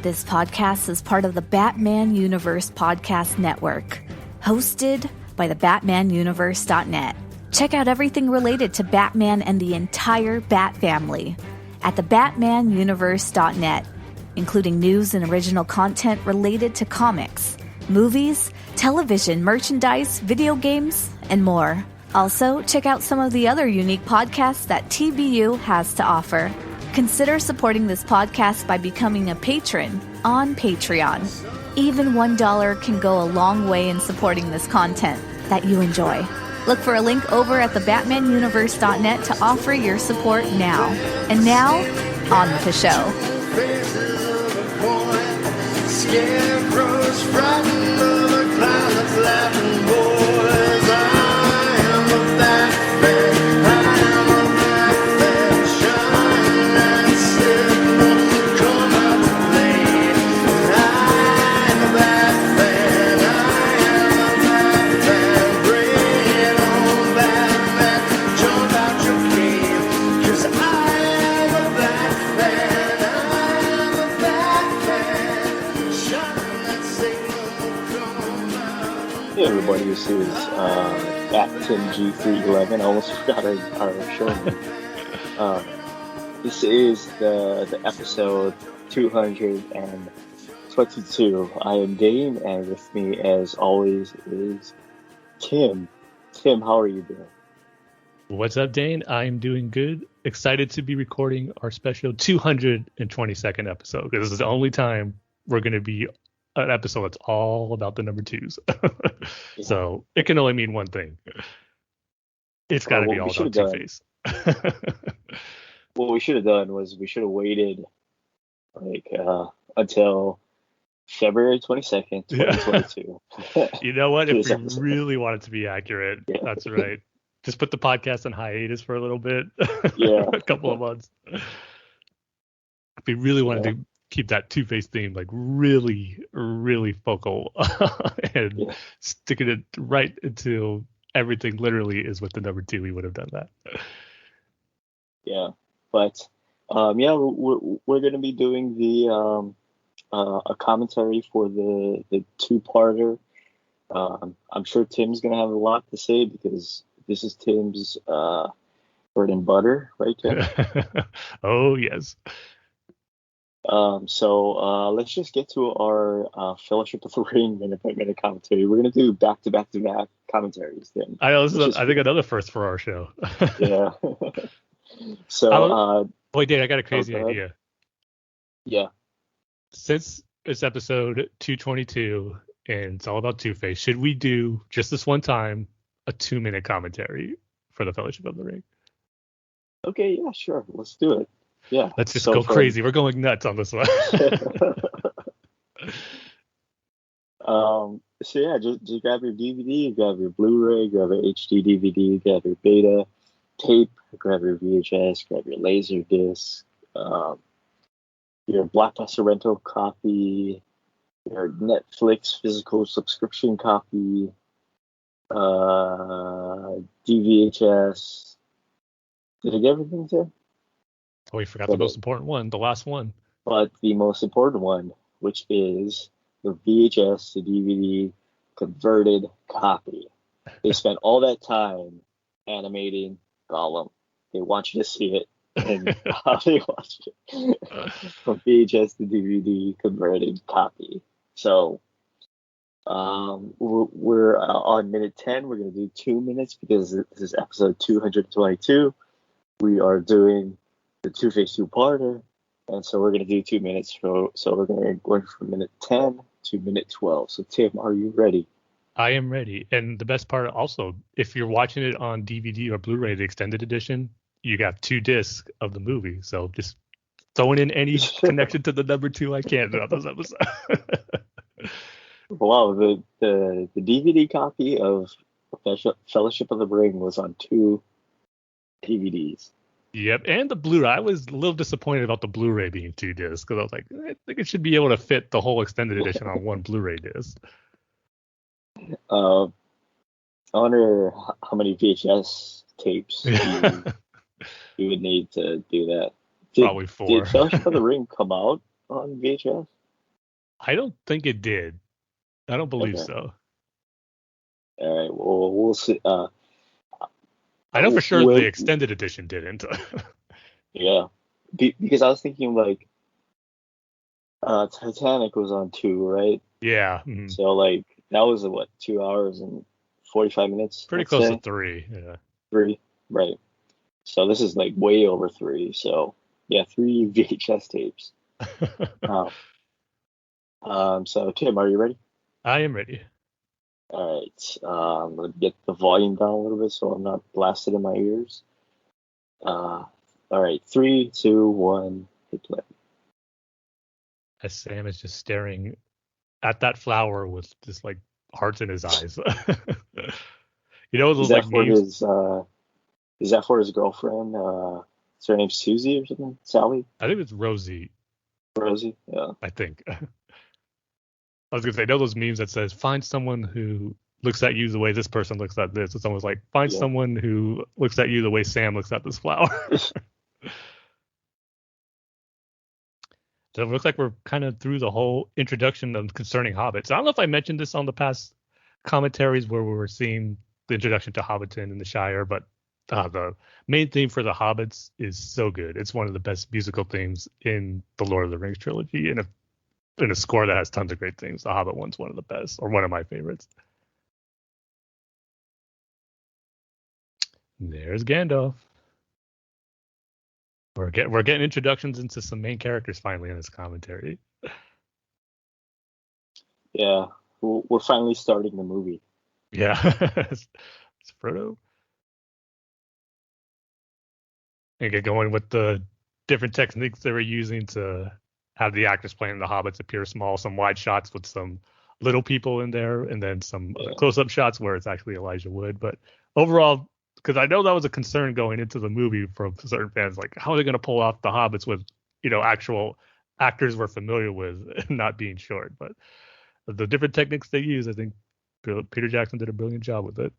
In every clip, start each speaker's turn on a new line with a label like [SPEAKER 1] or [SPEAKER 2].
[SPEAKER 1] This podcast is part of the Batman Universe Podcast Network, hosted by the BatmanUniverse.net. Check out everything related to Batman and the entire Bat family at the BatmanUniverse.net, including news and original content related to comics, movies, television, merchandise, video games, and more. Also, check out some of the other unique podcasts that TBU has to offer. Consider supporting this podcast by becoming a patron on Patreon. Even $1 can go a long way in supporting this content that you enjoy. Look for a link over at the BatmanUniverse.net to offer your support now. And now, on with the show.
[SPEAKER 2] Scarecrow's frightened of a clown that's laughing, boys. I am a Batman. I am a Batman. Shine that signal, come out to play. I am a Batman. I am a Batman. Bring it on, Batman. Jump out your cave, 'cause I am a Batman. I am a Batman. Shine that signal, come out.
[SPEAKER 3] Hey everybody, this is Bat10G311. I almost forgot our show name. This is the episode 222. I am Dane, and with me, as always, is Tim. Tim, how are you doing?
[SPEAKER 4] What's up, Dane? I'm doing good. Excited to be recording our special 222nd episode, because this is the only time we're going to be an episode that's all about the number twos. So it can only mean one thing. It's got to be all about Two-Face.
[SPEAKER 3] What we should have done was we should have waited until February 22nd, 2022.
[SPEAKER 4] You know what? If we
[SPEAKER 3] episode.
[SPEAKER 4] really want it to be accurate, that's right. Just put the podcast on hiatus for a little bit.
[SPEAKER 3] Yeah.
[SPEAKER 4] A couple of months. If we really wanted to keep that Two-Face theme like really, really focal and sticking it right until everything literally is with the number two, we would have done that.
[SPEAKER 3] Yeah, but we're going to be doing the a commentary for the two-parter. I'm sure Tim's going to have a lot to say because this is Tim's bread and butter, right, Tim?
[SPEAKER 4] Oh yes.
[SPEAKER 3] So let's just get to our Fellowship of the Ring minute-by-minute commentary. We're going to do back-to-back commentaries then.
[SPEAKER 4] I think another first for our show.
[SPEAKER 3] Yeah. So,
[SPEAKER 4] wait, Dave, I got a crazy idea.
[SPEAKER 3] Yeah.
[SPEAKER 4] Since it's episode 222 and it's all about Two-Face, should we do just this one time a 2-minute commentary for the Fellowship of the Ring?
[SPEAKER 3] Okay, yeah, sure. Let's do it. Yeah.
[SPEAKER 4] Let's just go crazy. We're going nuts on this one.
[SPEAKER 3] So yeah, just grab your DVD, grab your Blu-ray, grab your HD DVD, grab your beta tape, grab your VHS, grab your laser disc, your Blockbuster rental copy, your Netflix physical subscription copy, DVHS. Did I get everything, Tim?
[SPEAKER 4] Oh, we forgot the most important one, the last one.
[SPEAKER 3] But the most important one, which is the VHS to DVD converted copy. They spent all that time animating Gollum. They want you to see it, and how they watch it from VHS to DVD converted copy. So we're on minute 10. We're going to do 2 minutes because this is episode 222. We are doing the Two-Face two-parter, and so we're going to do 2 minutes. So we're going from minute 10 to minute 12. So Tim, are you ready?
[SPEAKER 4] I am ready. And the best part also, if you're watching it on DVD or Blu-ray, the extended edition, you got 2 discs of the movie. So just throwing in any connection to the number 2 I can on those episodes.
[SPEAKER 3] Wow, the DVD copy of Fellowship of the Ring was on 2 DVDs.
[SPEAKER 4] Yep, and the Blu-ray. I was a little disappointed about the Blu-ray being 2 discs because I was like, I think it should be able to fit the whole extended edition on one Blu-ray disc.
[SPEAKER 3] I wonder how many VHS tapes you would need to do that.
[SPEAKER 4] Probably 4.
[SPEAKER 3] Did Fellowship of the Ring come out on VHS?
[SPEAKER 4] I don't think it did. I don't believe
[SPEAKER 3] Okay.
[SPEAKER 4] so.
[SPEAKER 3] All right. Well, we'll see.
[SPEAKER 4] I know for sure the
[SPEAKER 3] Will
[SPEAKER 4] extended edition didn't.
[SPEAKER 3] yeah. Because I was thinking like Titanic was on 2, right?
[SPEAKER 4] Yeah,
[SPEAKER 3] So like that was what 2 hours and 45 minutes,
[SPEAKER 4] pretty
[SPEAKER 3] let's
[SPEAKER 4] close to
[SPEAKER 3] say
[SPEAKER 4] 3. Yeah.
[SPEAKER 3] 3, right? So this is like way over 3. So yeah, 3 VHS tapes. Um, so Tim, are you ready?
[SPEAKER 4] I am ready.
[SPEAKER 3] All right. I'm gonna get the volume down a little bit so I'm not blasted in my ears. All right, 3, 2, 1, hit play.
[SPEAKER 4] As Sam is just staring at that flower with just like hearts in his eyes. You know
[SPEAKER 3] Is
[SPEAKER 4] those
[SPEAKER 3] that
[SPEAKER 4] like
[SPEAKER 3] for
[SPEAKER 4] memes?
[SPEAKER 3] his? Is that for his girlfriend? Is her name Susie or something? Sally?
[SPEAKER 4] I think it's Rosie.
[SPEAKER 3] Rosie? Yeah.
[SPEAKER 4] I think. I was gonna say, know those memes that says find someone who looks at you the way this person looks at this, and someone's like find
[SPEAKER 3] Yeah.
[SPEAKER 4] someone who looks at you the way Sam looks at this flower. So it looks like we're kind of through the whole introduction of concerning hobbits. I don't know if I mentioned this on the past commentaries where we were seeing the introduction to Hobbiton and the Shire, but the main theme for the hobbits is so good. It's one of the best musical themes in the Lord of the Rings trilogy, and in a score that has tons of great themes. The Hobbit one's one of the best, or one of my favorites. There's Gandalf. We're getting introductions into some main characters finally in this commentary.
[SPEAKER 3] Yeah. We're finally starting the movie.
[SPEAKER 4] Yeah, it's Frodo. And get going with the different techniques they were using to have the actors playing the hobbits appear small, some wide shots with some little people in there, and then some
[SPEAKER 3] Yeah.
[SPEAKER 4] close-up shots where it's actually Elijah Wood. But overall, because I know that was a concern going into the movie from certain fans, like how are they going to pull off the hobbits with actual actors we're familiar with not being short. But the different techniques they use, I think Peter Jackson did a brilliant job with it.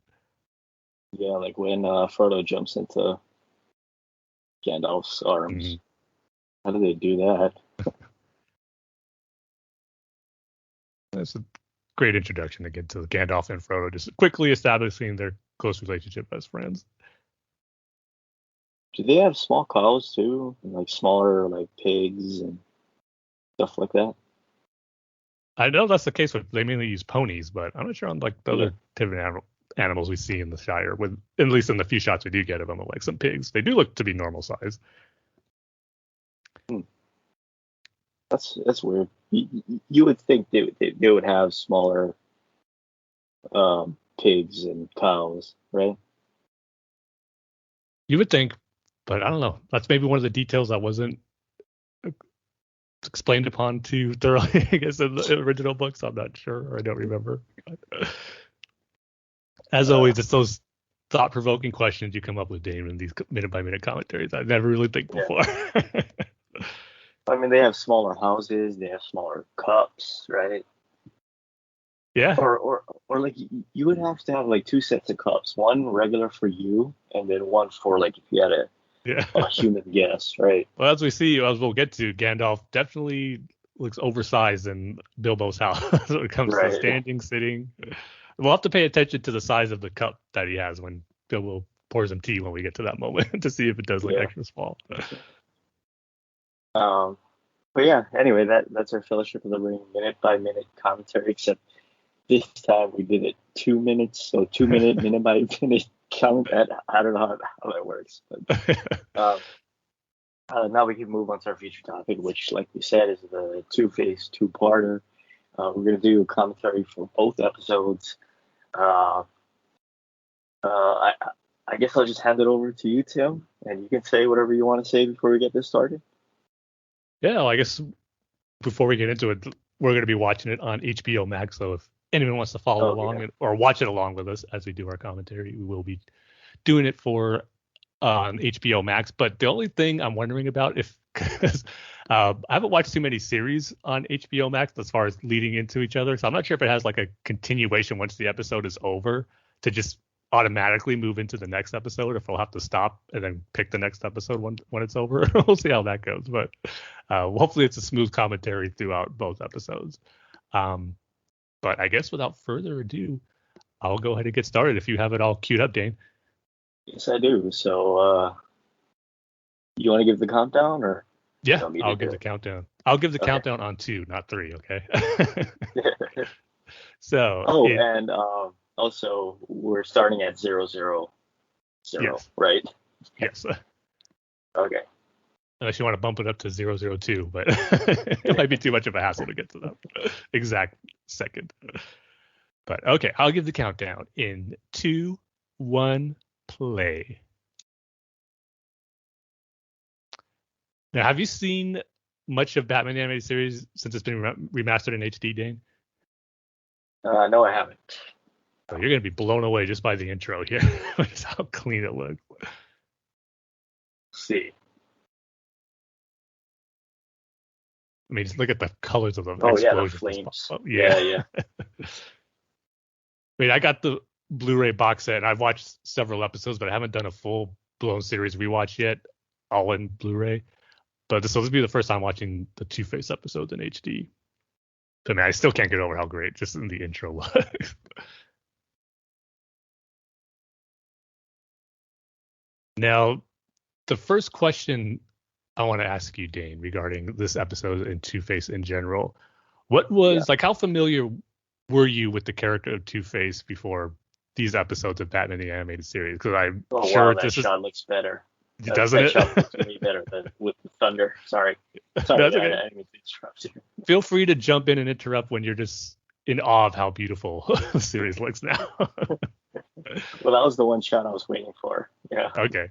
[SPEAKER 3] Yeah, like when Frodo jumps into Gandalf's arms.
[SPEAKER 4] Mm-hmm.
[SPEAKER 3] How do they do that?
[SPEAKER 4] That's a great introduction again to Gandalf and Frodo, just quickly establishing their close relationship as friends.
[SPEAKER 3] Do they have small cows too? And, like smaller like pigs and stuff like that?
[SPEAKER 4] I know that's the case with they mainly use ponies, but I'm not sure on like the
[SPEAKER 3] Yeah.
[SPEAKER 4] other different animals we see in the Shire. With at least in the few shots we do get of them, like some pigs, they do look to be normal size.
[SPEAKER 3] That's weird. You would think they would have smaller pigs and cows, right?
[SPEAKER 4] You would think, but I don't know. That's maybe one of the details that wasn't explained upon too thoroughly, I guess, in the original books. I'm not sure, or I don't remember. As always, it's those thought-provoking questions you come up with, Dave, in these minute-by-minute commentaries. I never really think
[SPEAKER 3] Yeah.
[SPEAKER 4] before.
[SPEAKER 3] I mean, they have smaller houses, they have smaller cups, right?
[SPEAKER 4] Yeah.
[SPEAKER 3] Or like you would have to have like 2 sets of cups, one regular for you, and then one for like if you had
[SPEAKER 4] Yeah.
[SPEAKER 3] a human guest, right?
[SPEAKER 4] Well, as we see, as we'll get to, Gandalf definitely looks oversized in Bilbo's house when it comes to
[SPEAKER 3] Right.
[SPEAKER 4] standing, sitting. We'll have to pay attention to the size of the cup that he has when Bilbo pours him tea when we get to that moment to see if it does look
[SPEAKER 3] Yeah.
[SPEAKER 4] extra small.
[SPEAKER 3] But yeah, anyway, that's our Fellowship of the Ring minute by minute commentary, except this time we did it 2 minutes, so 2 minute, minute by minute count. I don't know how that works. But now we can move on to our feature topic, which, like we said, is the Two-Face two-parter. We're going to do a commentary for both episodes. Uh, I, I guess I'll just hand it over to you, Tim, and you can say whatever you want to say before we get this started.
[SPEAKER 4] Yeah, well, I guess before we get into it, we're going to be watching it on HBO Max. So if anyone wants to follow along or watch it along with us as we do our commentary, we will be doing it for on HBO Max. But the only thing I'm wondering about because I haven't watched too many series on HBO Max as far as leading into each other. So I'm not sure if it has like a continuation once the episode is over to just automatically move into the next episode, if we'll have to stop and then pick the next episode when it's over. We'll see how that goes. But hopefully it's a smooth commentary throughout both episodes. But I guess without further ado, I'll go ahead and get started if you have it all queued up, Dane.
[SPEAKER 3] Yes, I do. So, you want to give the countdown, or?
[SPEAKER 4] Yeah, I'll give the countdown. I'll give the countdown on 2, not 3, okay? So.
[SPEAKER 3] Oh, and also, we're starting at 000,
[SPEAKER 4] yes.
[SPEAKER 3] right?
[SPEAKER 4] Yes.
[SPEAKER 3] Okay.
[SPEAKER 4] Unless you want to bump it up to 002, but it might be too much of a hassle to get to that exact second. But okay, I'll give the countdown in 2, 1, play. Now, have you seen much of Batman the Animated Series since it's been remastered in HD, Dane?
[SPEAKER 3] No, I haven't.
[SPEAKER 4] So you're going to be blown away just by the intro here. Just how clean it looks.
[SPEAKER 3] Let's see.
[SPEAKER 4] I mean, just look at the colors of the
[SPEAKER 3] explosions.
[SPEAKER 4] Yeah, the
[SPEAKER 3] flames.
[SPEAKER 4] Yeah. I mean, I got the Blu-ray box set, and I've watched several episodes, but I haven't done a full-blown series rewatch yet, all in Blu-ray. But this will be the first time watching the Two-Face episodes in HD. I mean, I still can't get over how great just in the intro was. Now, the first question I want to ask you, Dane, regarding this episode and Two-Face in general, what was how familiar were you with the character of Two-Face before these episodes of Batman the Animated Series? Because I'm sure
[SPEAKER 3] that shot looks better.
[SPEAKER 4] Doesn't it?
[SPEAKER 3] That shot looks way better than with the thunder. Sorry.
[SPEAKER 4] That's okay.
[SPEAKER 3] I didn't mean to interrupt you.
[SPEAKER 4] Feel free to jump in and interrupt when you're just in awe of how beautiful the series looks now.
[SPEAKER 3] Well, that was the one shot I was waiting for. Yeah.
[SPEAKER 4] Okay.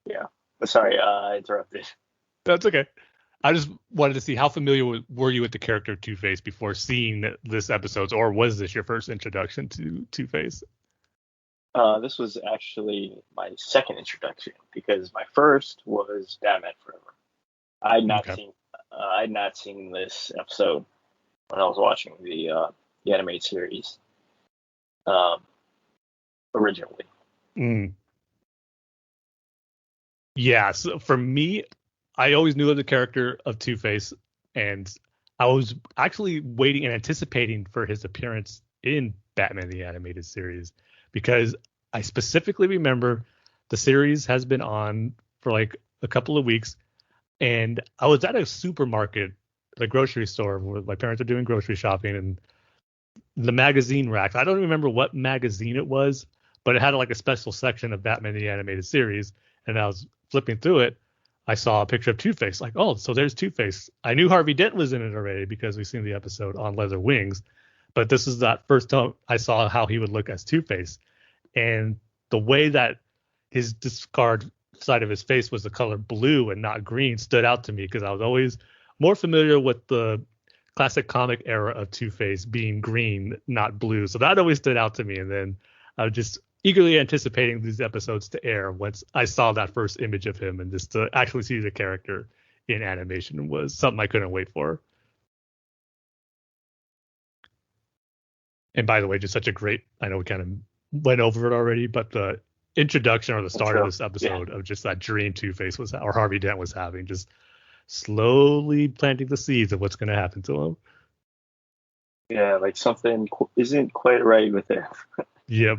[SPEAKER 3] Yeah. Sorry, I interrupted.
[SPEAKER 4] That's okay. I just wanted to see how familiar were you with the character of Two-Face before seeing this episode, or was this your first introduction to Two-Face?
[SPEAKER 3] This was actually my second introduction, because my first was Batman Forever. I had not seen this episode when I was watching the animated series originally.
[SPEAKER 4] Mm. Yeah, so for me, I always knew of the character of Two-Face, and I was actually waiting and anticipating for his appearance in Batman the Animated Series, because I specifically remember the series has been on for like a couple of weeks, and I was at a supermarket, the grocery store, where my parents are doing grocery shopping, and the magazine racks. I don't remember what magazine it was, but it had like a special section of Batman the Animated Series, and I was flipping through it. I saw a picture of Two-Face, like, oh, so there's Two-Face. I knew Harvey Dent was in it already because we've seen the episode on Leather Wings, but this is that first time I saw how he would look as Two-Face. And the way that his discard side of his face was the color blue and not green stood out to me, because I was always more familiar with the classic comic era of Two-Face being green, not blue. So that always stood out to me. And then I was just eagerly anticipating these episodes to air once I saw that first image of him, and just to actually see the character in animation was something I couldn't wait for. And by the way, just such a great, I know we kind of went over it already, but the introduction or the start of this episode of just that dream Two-Face was, or Harvey Dent was having, just slowly planting the seeds of what's going to happen to him.
[SPEAKER 3] Yeah, like something isn't quite right with it.
[SPEAKER 4] Yep.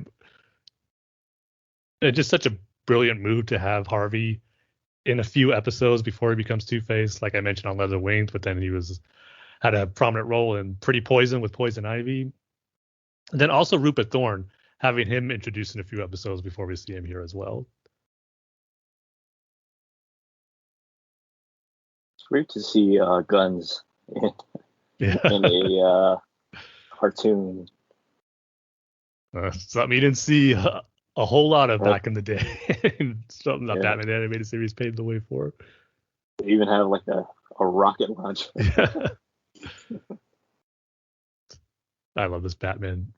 [SPEAKER 4] And just such a brilliant move to have Harvey in a few episodes before he becomes Two-Face, like I mentioned on Leather Wings, but then he had a prominent role in Pretty Poison with Poison Ivy. And then also Rupert Thorne, having him introduced in a few episodes before we see him here as well.
[SPEAKER 3] It's great to see guns in a cartoon.
[SPEAKER 4] Something you didn't see a whole lot of back in the day. Something that Batman the Animated Series paved the way for.
[SPEAKER 3] They even have like a rocket launcher.
[SPEAKER 4] I love this Batman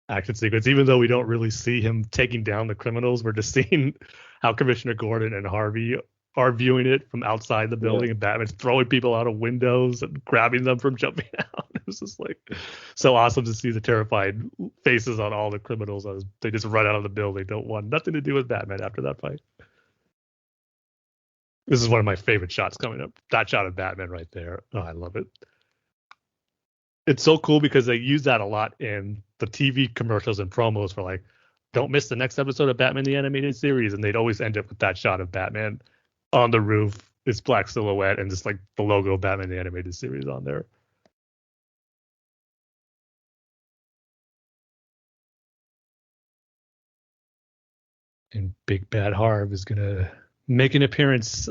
[SPEAKER 4] action sequence. Even though we don't really see him taking down the criminals, we're just seeing how Commissioner Gordon and Harvey are viewing it from outside the building, and Batman's throwing people out of windows and grabbing them from jumping out. was just like so awesome to see the terrified faces on all the criminals as they just run out of the building. Don't want nothing to do with Batman after that fight. This is one of my favorite shots coming up. That shot of Batman right there. Oh, I love it. It's so cool because they use that a lot in the TV commercials and promos for like, don't miss the next episode of Batman the Animated Series, and they'd always end up with that shot of Batman on the roof, this black silhouette, and just like the logo of Batman the Animated Series on there. And Big Bad Harv is gonna make an appearance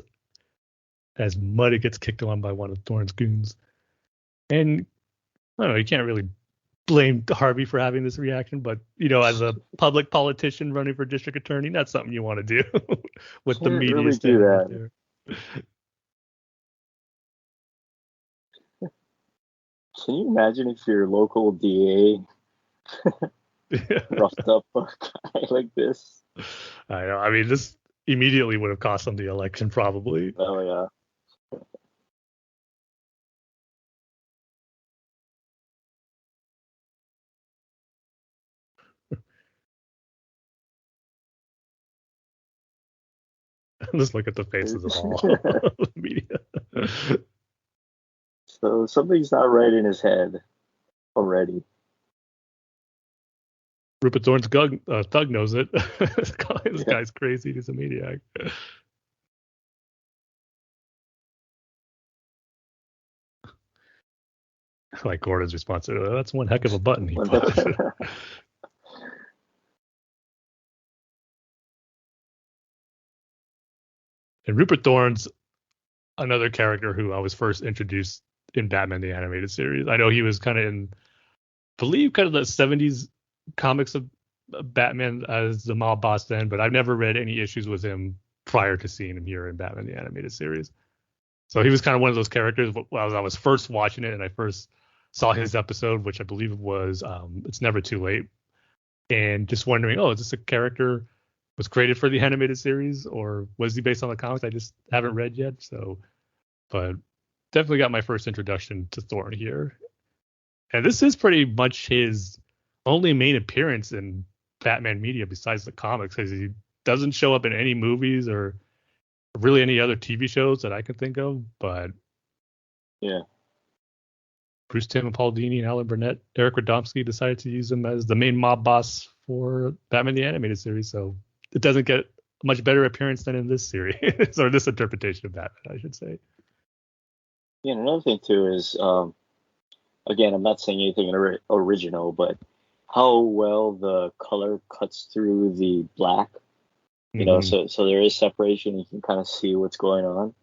[SPEAKER 4] as Muddy gets kicked on by one of Thorne's goons. And I don't know, you can't really blame Harvey for having this reaction, but you know, as a public politician running for district attorney, that's something you want to do with the
[SPEAKER 3] Can't
[SPEAKER 4] media
[SPEAKER 3] really do
[SPEAKER 4] standing right
[SPEAKER 3] that.
[SPEAKER 4] there.
[SPEAKER 3] Can you imagine if your local DA roughed up a guy like this?
[SPEAKER 4] I know. I mean, this immediately would have cost him the election, probably.
[SPEAKER 3] Oh yeah.
[SPEAKER 4] Just look at the faces of all the media.
[SPEAKER 3] So something's not right in his head already.
[SPEAKER 4] Rupert Thorne's thug knows it. This guy's crazy. He's a maniac. Like Gordon's response to that's one heck of a button he pushed. And Rupert Thorne's another character who I was first introduced in Batman the Animated Series. I know he was kind of in, believe, kind of the 70s comics of Batman as the mob boss then, but I've never read any issues with him prior to seeing him here in Batman the Animated Series. So he was kind of one of those characters as I was first watching it and I first saw his episode, which I believe was It's Never Too Late. And just wondering, is this a character was created for the animated series or was he based on the comics? I just haven't read yet. So, but definitely got my first introduction to Thorne here. And this is pretty much his only main appearance in Batman media besides the comics, because he doesn't show up in any movies or really any other TV shows that I can think of. But
[SPEAKER 3] yeah,
[SPEAKER 4] Bruce Timm and Paul Dini and Alan Burnett, Eric Radomski decided to use him as the main mob boss for Batman the Animated Series. So it doesn't get a much better appearance than in this series, or this interpretation of Batman, I should say.
[SPEAKER 3] Yeah, and another thing too is, again, I'm not saying anything original, but how well the color cuts through the black. You know, so there is separation. You can kind of see what's going on.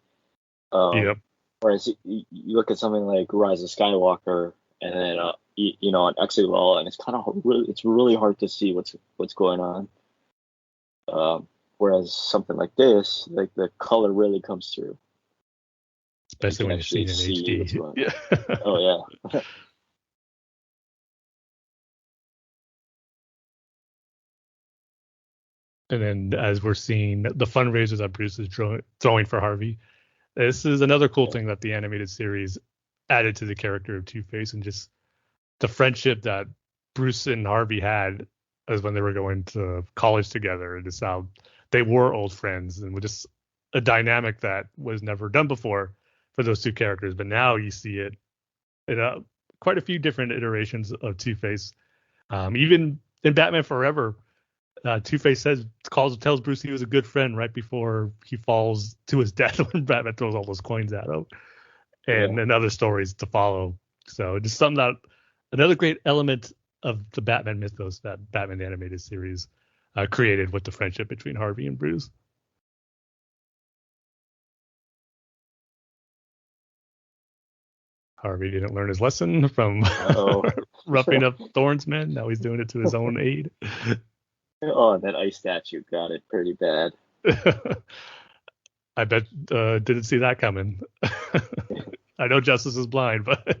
[SPEAKER 4] Yep.
[SPEAKER 3] Whereas you look at something like Rise of Skywalker, and then you know, on Exegol, and it's kind of it's really hard to see what's going on. Whereas something like this, like the color really comes through.
[SPEAKER 4] Especially when you see it in HD.
[SPEAKER 3] Yeah. Oh yeah.
[SPEAKER 4] And then as we're seeing the fundraisers that Bruce is throwing for Harvey, this is another cool thing that the animated series added to the character of Two-Face, and just the friendship that Bruce and Harvey had as when they were going to college together, and just how they were old friends, and with just a dynamic that was never done before for those two characters. But now you see it in quite a few different iterations of Two-Face. Even in Batman Forever, Two-Face tells Bruce he was a good friend right before he falls to his death when Batman throws all those coins at him, and other stories to follow. So just another great element of the Batman mythos that Batman the Animated Series created with the friendship between Harvey and Bruce. Harvey didn't learn his lesson from roughing up Thorne's men. Now he's doing it to his own aid.
[SPEAKER 3] Oh, that ice statue got it pretty bad.
[SPEAKER 4] I bet didn't see that coming. I know justice is blind, but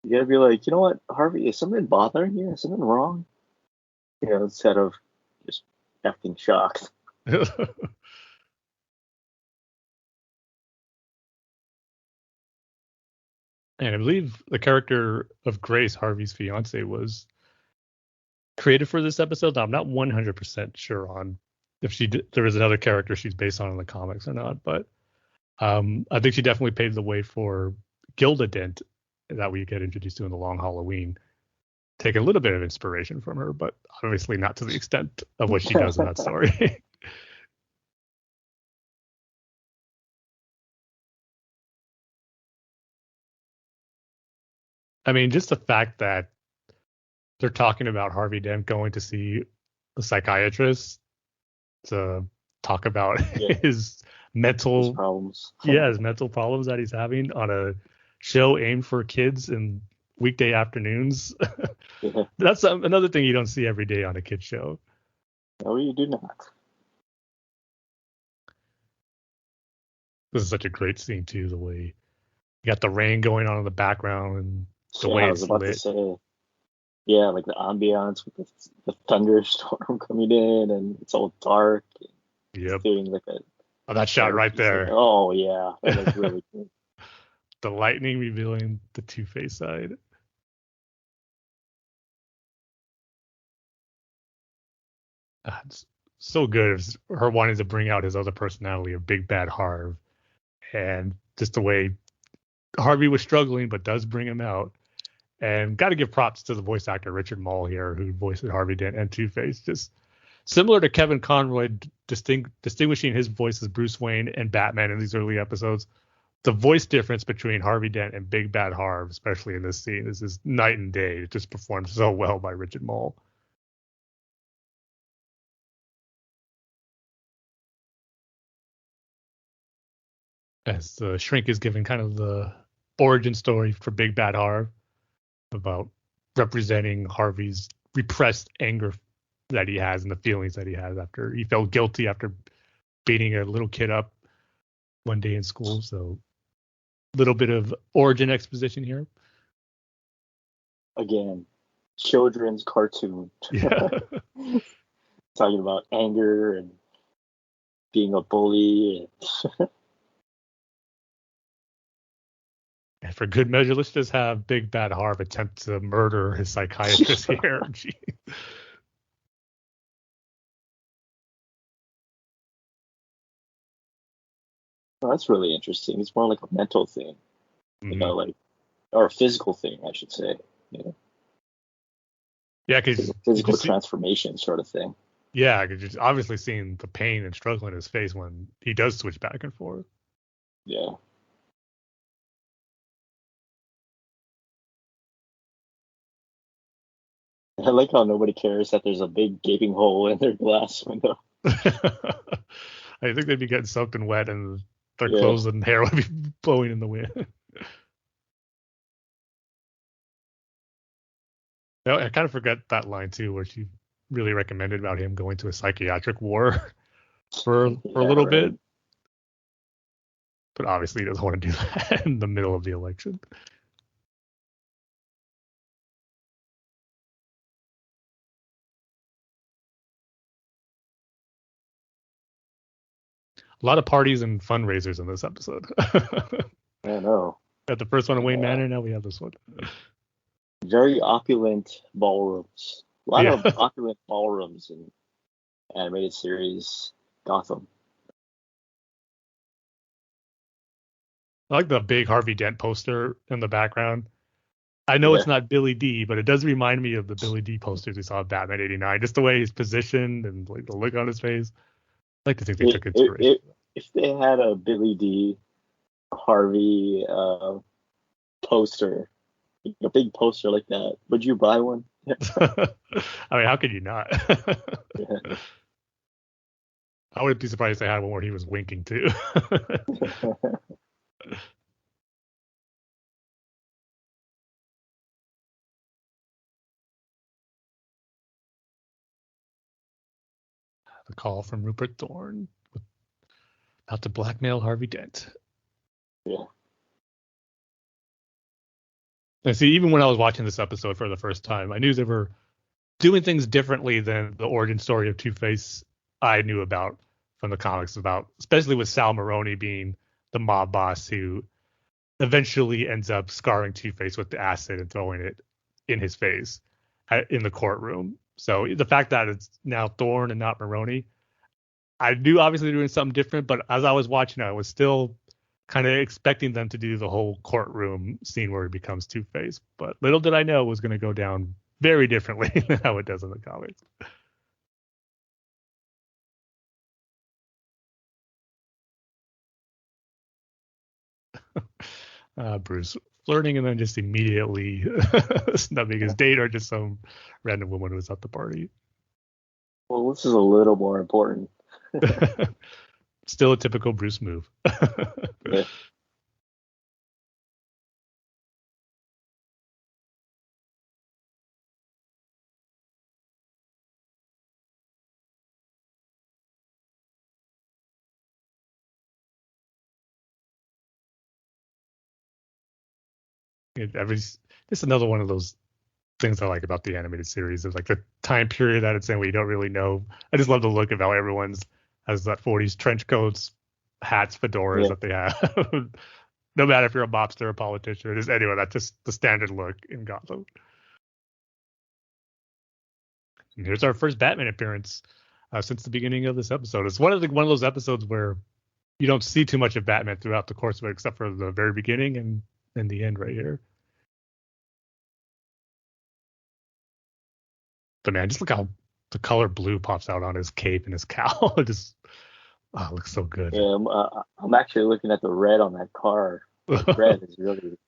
[SPEAKER 3] you gotta be like, you know what, Harvey, is something bothering you? Is something wrong? You know, instead of just acting shocked.
[SPEAKER 4] And I believe the character of Grace, Harvey's fiance, was created for this episode. Now, I'm not 100% sure on if there was another character she's based on in the comics or not, but I think she definitely paved the way for Gilda Dent that we get introduced to in The Long Halloween. Take a little bit of inspiration from her, but obviously not to the extent of what she does in that story. I mean, just the fact that they're talking about Harvey Dent going to see a psychiatrist to talk about
[SPEAKER 3] Yeah.
[SPEAKER 4] his
[SPEAKER 3] His problems.
[SPEAKER 4] his mental problems that he's having on a show aimed for kids in weekday afternoons.
[SPEAKER 3] Yeah.
[SPEAKER 4] That's another thing you don't see every day on a kids show.
[SPEAKER 3] No, you do not.
[SPEAKER 4] This is such a great scene too. The way you got the rain going on in the background and the
[SPEAKER 3] Yeah,
[SPEAKER 4] way
[SPEAKER 3] I was
[SPEAKER 4] it's
[SPEAKER 3] about to
[SPEAKER 4] lit.
[SPEAKER 3] say. Yeah, like the ambiance with the thunderstorm coming in, and it's all dark. It's
[SPEAKER 4] Yep.
[SPEAKER 3] doing like a
[SPEAKER 4] Oh, that shot right there.
[SPEAKER 3] Oh yeah, that looks really good.
[SPEAKER 4] The lightning revealing the Two-Face side. It's so good. It's her wanting to bring out his other personality of Big Bad Harv, and just the way Harvey was struggling, but does bring him out. And got to give props to the voice actor Richard Mall here, who voiced Harvey Dent and Two-Face. Just similar to Kevin Conroy distinguishing his voice as Bruce Wayne and Batman in these early episodes. The voice difference between Harvey Dent and Big Bad Harv, especially in this scene, is night and day. It just performed so well by Richard Mall. As the shrink is giving kind of the origin story for Big Bad Harv about representing Harvey's repressed anger that he has and the feelings that he has after he felt guilty after beating a little kid up one day in school. So a little bit of origin exposition here.
[SPEAKER 3] Again, children's cartoon.
[SPEAKER 4] Yeah.
[SPEAKER 3] Talking about anger and being a bully.
[SPEAKER 4] And for good measure, let's just have Big Bad Harv attempt to murder his psychiatrist here. Gee.
[SPEAKER 3] Well, that's really interesting. It's more like a mental thing, you know, like, or a physical thing, I should say. You know,
[SPEAKER 4] Yeah, because
[SPEAKER 3] physical transformation sort of thing.
[SPEAKER 4] Yeah, because you're obviously seeing the pain and struggle in his face when he does switch back and forth.
[SPEAKER 3] Yeah. I like how nobody cares that there's a big gaping hole in their glass window.
[SPEAKER 4] I think they'd be getting soaked and wet, and their
[SPEAKER 3] Yeah.
[SPEAKER 4] clothes and hair would be blowing in the wind. No, I kind of forgot that line too, where she really recommended about him going to a psychiatric ward for a little bit. But obviously, he doesn't want to do that in the middle of the election. A lot of parties and fundraisers in this episode.
[SPEAKER 3] I know.
[SPEAKER 4] Got the first one in Wayne Manor, now we have this one.
[SPEAKER 3] Very opulent ballrooms. A lot
[SPEAKER 4] Yeah.
[SPEAKER 3] of opulent ballrooms in animated series Gotham.
[SPEAKER 4] I like the big Harvey Dent poster in the background. I know it's not Billy D, but it does remind me of the Billy D posters we saw in Batman '89. Just the way he's positioned and like the look on his face. I like to think they took inspiration.
[SPEAKER 3] If they had a Billy D Harvey poster, a big poster like that, would you buy one?
[SPEAKER 4] I mean, how could you not?
[SPEAKER 3] Yeah.
[SPEAKER 4] I wouldn't be surprised if they had one where he was winking too. The call from Rupert Thorne about to blackmail Harvey Dent.
[SPEAKER 3] Yeah.
[SPEAKER 4] And see, even when I was watching this episode for the first time, I knew they were doing things differently than the origin story of Two-Face I knew about from the comics, about especially with Sal Maroni being the mob boss who eventually ends up scarring Two-Face with the acid and throwing it in his face in the courtroom. So the fact that it's now Thorne and not Maroni, I knew obviously doing something different, but as I was watching, I was still kind of expecting them to do the whole courtroom scene where he becomes Two-Face. But little did I know it was going to go down very differently than how it does in the comics. Bruce flirting and then just immediately snubbing his date or just some random woman who was at the party.
[SPEAKER 3] Well, this is a little more important.
[SPEAKER 4] Still a typical Bruce move.
[SPEAKER 3] Yeah.
[SPEAKER 4] It's another one of those things I like about the animated series is like the time period that it's in where you don't really know. I just love the look of how everyone's has that 40s trench coats, hats, fedoras
[SPEAKER 3] Yeah.
[SPEAKER 4] that they have. No matter if you're a mobster, a politician, or just anyone, that's just the standard look in Gotham. And here's our first Batman appearance since the beginning of this episode. It's one of those episodes where you don't see too much of Batman throughout the course of it, except for the very beginning and the end right here. But man, just look how the color blue pops out on his cape and his cowl. It just it looks so good.
[SPEAKER 3] Yeah, I'm actually looking at the red on that car. The red is really,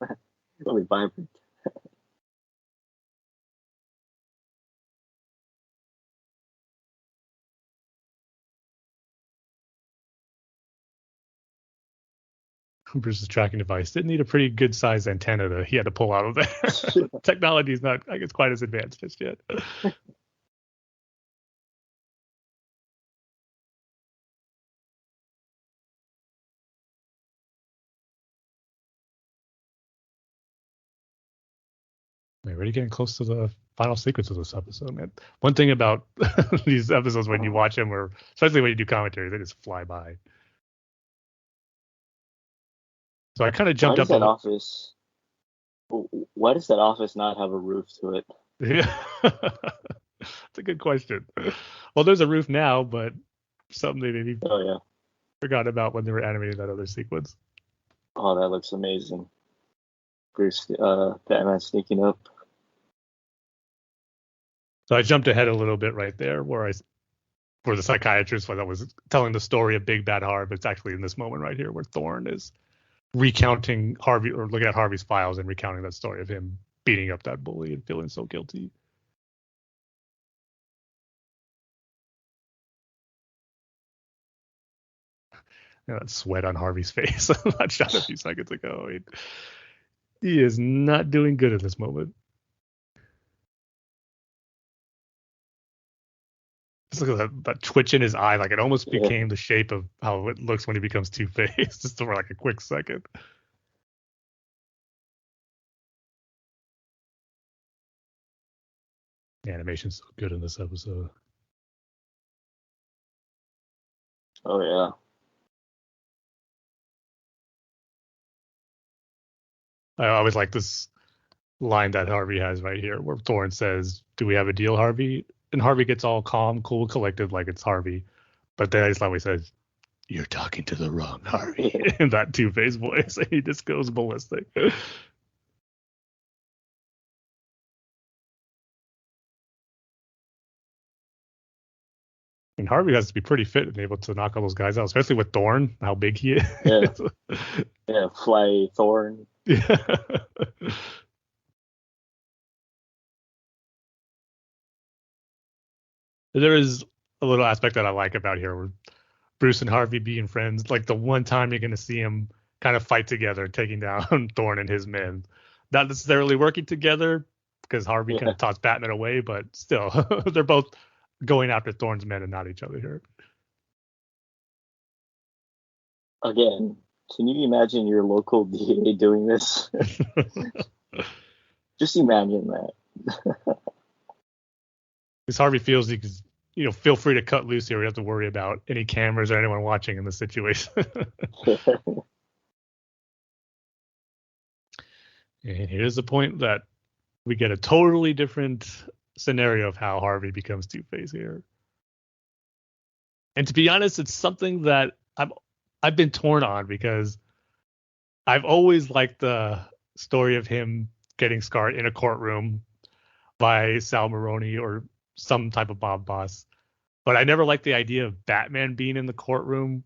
[SPEAKER 3] really vibrant.
[SPEAKER 4] Bruce's tracking device did need a pretty good sized antenna that he had to pull out of there. Technology is not, I guess, quite as advanced just yet. We're already getting close to the final sequence of this episode, man. One thing about these episodes when you watch them, or especially when you do commentary, they just fly by. So I kind of
[SPEAKER 3] Why
[SPEAKER 4] jumped
[SPEAKER 3] does
[SPEAKER 4] up
[SPEAKER 3] that office? Why does that office not have a roof to it?
[SPEAKER 4] Yeah. That's a good question. Well, there's a roof now, but something they maybe
[SPEAKER 3] Oh yeah.
[SPEAKER 4] forgot about when they were animating that other sequence.
[SPEAKER 3] Oh, that looks amazing. Bruce, Batman sneaking up.
[SPEAKER 4] So I jumped ahead a little bit right there where the psychiatrist was telling the story of Big Bad Harv. It's actually in this moment right here where Thorne is recounting Harvey or looking at Harvey's files and recounting that story of him beating up that bully and feeling so guilty. That sweat on Harvey's face. That shot a few seconds ago. He is not doing good at this moment. Just look at that twitch in his eye. Like it almost became the shape of how it looks when he becomes Two-Face, just for like a quick second. The animation's so good in this episode.
[SPEAKER 3] Oh yeah.
[SPEAKER 4] I always like this line that Harvey has right here where Thorne says, "Do we have a deal, Harvey?" And Harvey gets all calm, cool, collected like it's Harvey. But then I always says, "You're talking to the wrong Harvey," in that Two-Face voice. And he just goes ballistic. And Harvey has to be pretty fit and able to knock all those guys out, especially with Thorne, how big he is.
[SPEAKER 3] Yeah. Yeah, Fly Thorne.
[SPEAKER 4] Yeah. There is a little aspect that I like about here where Bruce and Harvey being friends, like the one time you're going to see them kind of fight together, taking down Thorne and his men. Not necessarily working together because Harvey kind of tossed Batman away, but still, they're both going after Thorne's men and not each other here.
[SPEAKER 3] Again, can you imagine your local DA doing this? Just imagine that.
[SPEAKER 4] Because Harvey feels he can, feel free to cut loose here. We don't have to worry about any cameras or anyone watching in the situation. And here's the point that we get a totally different scenario of how Harvey becomes Two-Face here. And to be honest, it's something that I've been torn on because I've always liked the story of him getting scarred in a courtroom by Sal Maroni or some type of mob boss. But I never liked the idea of Batman being in the courtroom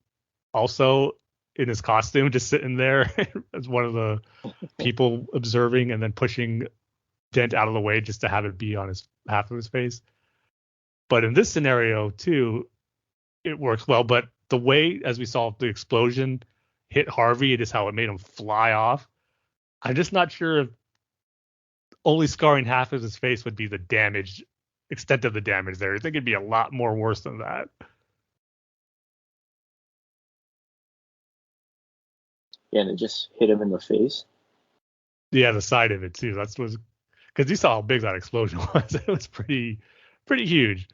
[SPEAKER 4] also in his costume, just sitting there as one of the people observing and then pushing Dent out of the way just to have it be on his half of his face. But in this scenario too, it works well. But the way, as we saw, the explosion hit Harvey, it is how it made him fly off. I'm just not sure if only scarring half of his face would be the damage, extent of the damage there. I think it'd be a lot more worse than that.
[SPEAKER 3] Yeah, and it just hit him in the face.
[SPEAKER 4] Yeah, the side of it too. That's was because you saw how big that explosion was. It was pretty huge.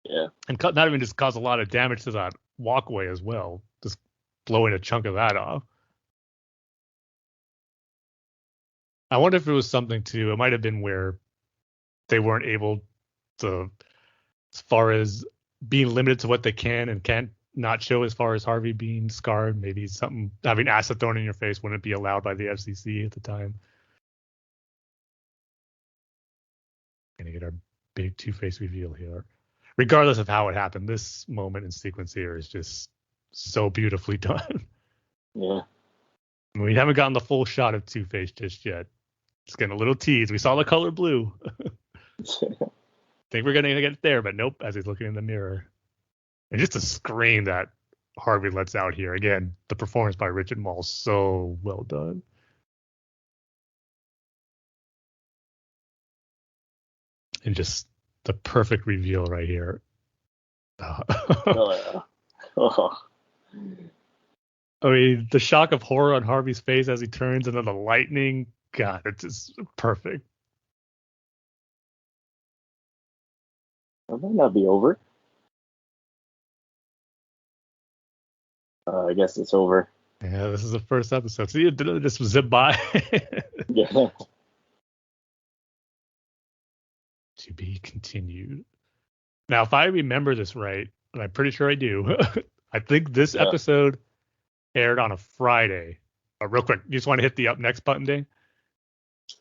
[SPEAKER 3] Yeah.
[SPEAKER 4] And not even just caused a lot of damage to that walkway as well, just blowing a chunk of that off. I wonder if it was something too. It might have been where they weren't able to, as far as being limited to what they can and can't not show as far as Harvey being scarred. Maybe something, having acid thrown in your face wouldn't be allowed by the FCC at the time. Gonna get our big Two-Face reveal here. Regardless of how it happened, this moment and sequence here is just so beautifully done.
[SPEAKER 3] Yeah.
[SPEAKER 4] I mean, we haven't gotten the full shot of Two-Face just yet. Just getting a little tease. We saw the color blue. Think we're gonna get there, but nope, as he's looking in the mirror. And just a scream that Harvey lets out here. Again, the performance by Richard Mall, so well done. And just the perfect reveal right here.
[SPEAKER 3] Oh, yeah. Oh.
[SPEAKER 4] I mean, the shock of horror on Harvey's face as he turns, and then the lightning. God, it's just perfect.
[SPEAKER 3] That might not be over. I guess it's over.
[SPEAKER 4] Yeah, this is the first episode. See, it just zip by.
[SPEAKER 3] Yeah.
[SPEAKER 4] To be continued. Now, if I remember this right, and I'm pretty sure I do, I think this episode aired on a Friday. Real quick, you just want to hit the up next button, Dane?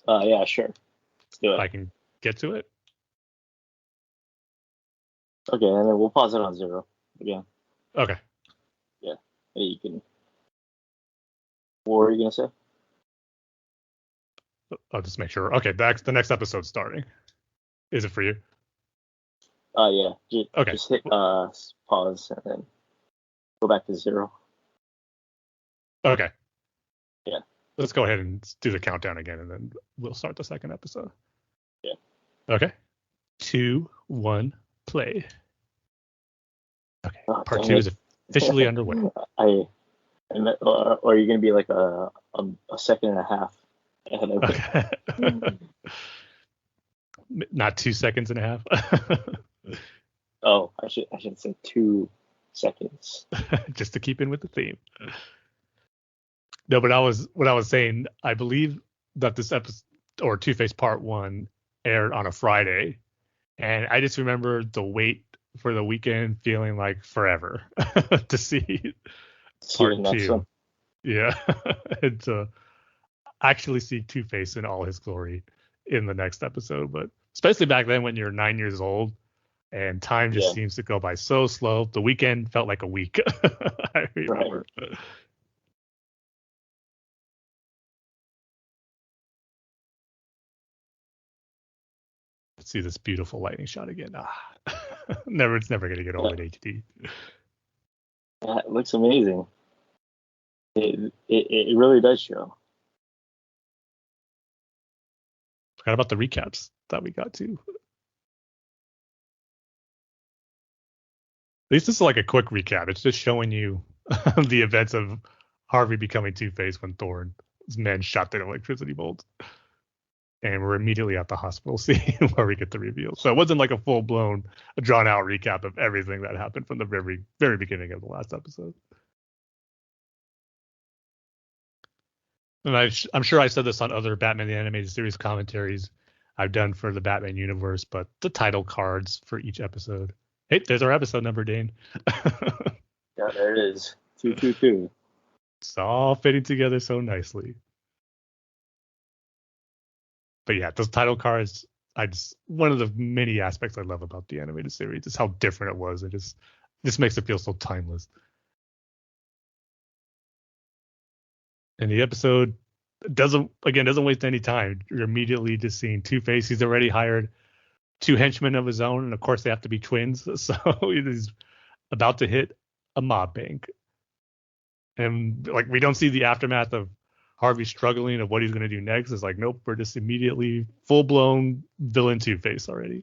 [SPEAKER 3] Yeah, sure. Let's do
[SPEAKER 4] If I
[SPEAKER 3] it.
[SPEAKER 4] can get to it.
[SPEAKER 3] Okay, and then we'll pause it on 0 again.
[SPEAKER 4] Okay.
[SPEAKER 3] And you can. What were you gonna say?
[SPEAKER 4] I'll just make sure. Okay, the next episode's starting. Is it for you?
[SPEAKER 3] Yeah.
[SPEAKER 4] Okay.
[SPEAKER 3] Just hit pause and then go back to 0.
[SPEAKER 4] Okay.
[SPEAKER 3] Yeah.
[SPEAKER 4] Let's go ahead and do the countdown again, and then we'll start the second episode.
[SPEAKER 3] Yeah.
[SPEAKER 4] Okay. 2, 1, play. Okay.
[SPEAKER 3] Oh,
[SPEAKER 4] Part
[SPEAKER 3] dang
[SPEAKER 4] 2
[SPEAKER 3] it.
[SPEAKER 4] is officially underway.
[SPEAKER 3] Or are you gonna be like a second and a half ahead of me?
[SPEAKER 4] Okay. Not 2 seconds and a half.
[SPEAKER 3] Oh, I should say 2 seconds.
[SPEAKER 4] Just to keep in with the theme. No, but what I was saying, I believe that this episode, or Two-Face Part 1, aired on a Friday, and I just remember the wait for the weekend feeling like forever to see
[SPEAKER 3] See
[SPEAKER 4] Part
[SPEAKER 3] the next
[SPEAKER 4] 2.
[SPEAKER 3] one.
[SPEAKER 4] Yeah, and to actually see Two-Face in all his glory in the next episode. But especially back then when you're 9 years old and time just seems to go by so slow. The weekend felt like a week. I remember. Right. Let's see this beautiful lightning shot again. It's never gonna get old in HD.
[SPEAKER 3] Yeah, it looks amazing. It really does show.
[SPEAKER 4] Forgot about the recaps that we got too. At least this is like a quick recap. It's just showing you the events of Harvey becoming Two-Face when Thorne's men shot the electricity bolt. And we're immediately at the hospital scene where we get the reveal. So it wasn't like a full-blown, drawn-out recap of everything that happened from the very, very beginning of the last episode. And I'm sure I said this on other Batman the Animated Series commentaries I've done for the Batman universe, but the title cards for each episode. Hey, there's our episode number, Dane.
[SPEAKER 3] Yeah, there it is. 222.
[SPEAKER 4] It's all fitting together so nicely. But yeah, those title cards, one of the many aspects I love about the animated series is how different it was. It just makes it feel so timeless. And the episode doesn't waste any time. You're immediately just seeing Two-Face. He's already hired 2 henchmen of his own, and of course they have to be twins. So he's about to hit a mob bank, and like we don't see the aftermath of Harvey struggling of what he's going to do next. It's like, nope, we're just immediately full blown villain Two-Face already.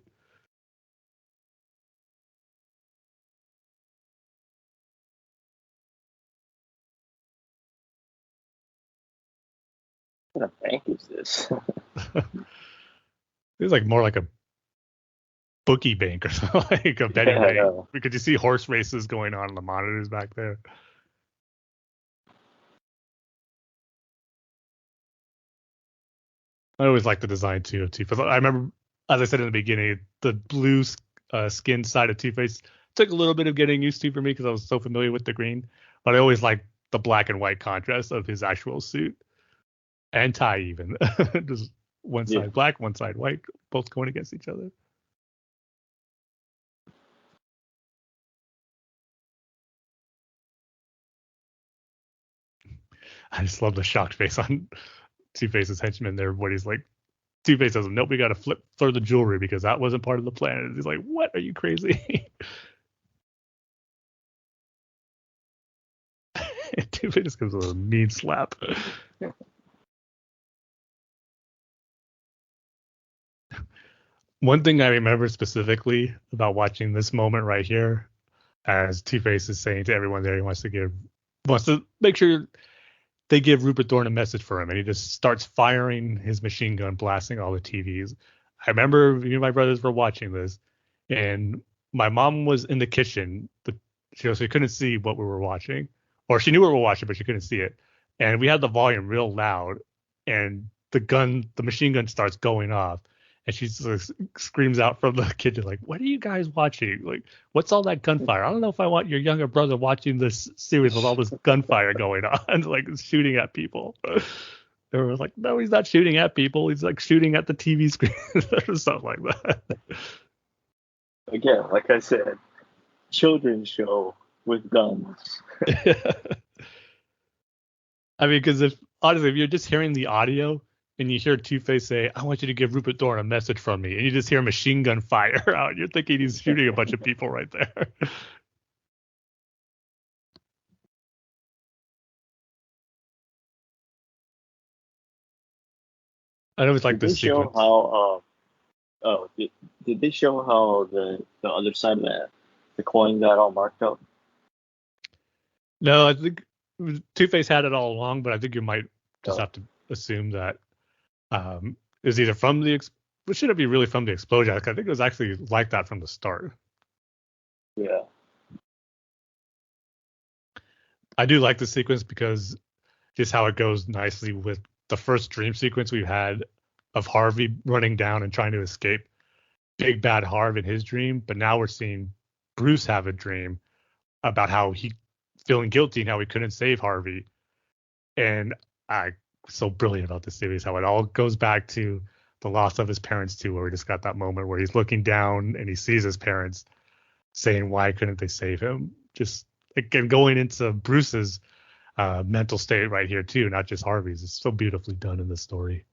[SPEAKER 3] What kind of bank is this?
[SPEAKER 4] It's like more like a bookie bank or something, like a betting
[SPEAKER 3] Yeah, I
[SPEAKER 4] bank.
[SPEAKER 3] know.
[SPEAKER 4] Because you see horse races going on the monitors back there. I always like the design too of Two-Face. I remember, as I said in the beginning, the blue skin side of Two-Face took a little bit of getting used to for me because I was so familiar with the green. But I always liked the black and white contrast of his actual suit and tie, even just one
[SPEAKER 3] Yeah.
[SPEAKER 4] side black, one side white, both going against each other. I just love the shocked face on Two-Face's henchman there. What he's like, Two-Face says, "Nope, we got to flip through the jewelry because that wasn't part of the plan." And he's like, "What? Are you crazy?" Two-Face gives a mean slap. One thing I remember specifically about watching this moment right here, as Two-Face is saying to everyone there, he wants to make sure they give Rupert Thorne a message for him, and he just starts firing his machine gun, blasting all the TVs. I remember me and my brothers were watching this, and my mom was in the kitchen. She couldn't see what we were watching, or she knew what we were watching, but she couldn't see it. And we had the volume real loud, and the machine gun starts going off, and she sort of screams out from the kitchen, like, "What are you guys watching? Like, what's all that gunfire? I don't know if I want your younger brother watching this series with all this gunfire going on, like shooting at people." They were like, "No, he's not shooting at people. He's like shooting at the TV screen," or something like that.
[SPEAKER 3] Again, like I said, children's show with guns.
[SPEAKER 4] I mean, because if you're just hearing the audio and you hear Two-Face say, "I want you to give Rupert Thorne a message from me," and you just hear machine gun fire out, you're thinking he's shooting a bunch of people right there. I always like
[SPEAKER 3] Did they
[SPEAKER 4] this
[SPEAKER 3] show
[SPEAKER 4] sequence.
[SPEAKER 3] how? Did they show how the other side of the coin got all marked up?
[SPEAKER 4] No, I think Two-Face had it all along, but I think you might just
[SPEAKER 3] Oh.
[SPEAKER 4] have to assume that it was either from it shouldn't be really from the explosion. I think it was actually like that from the start.
[SPEAKER 3] Yeah.
[SPEAKER 4] I do like the sequence because just how it goes nicely with the first dream sequence we've had of Harvey running down and trying to escape Big Bad Harv in his dream. But now we're seeing Bruce have a dream about how he feeling guilty and how he couldn't save Harvey. And I so brilliant about this series, how it all goes back to the loss of his parents too, where we just got that moment where he's looking down and he sees his parents saying, "Why couldn't they save him?" Just again going into Bruce's mental state right here too, not just Harvey's. It's so beautifully done in the story.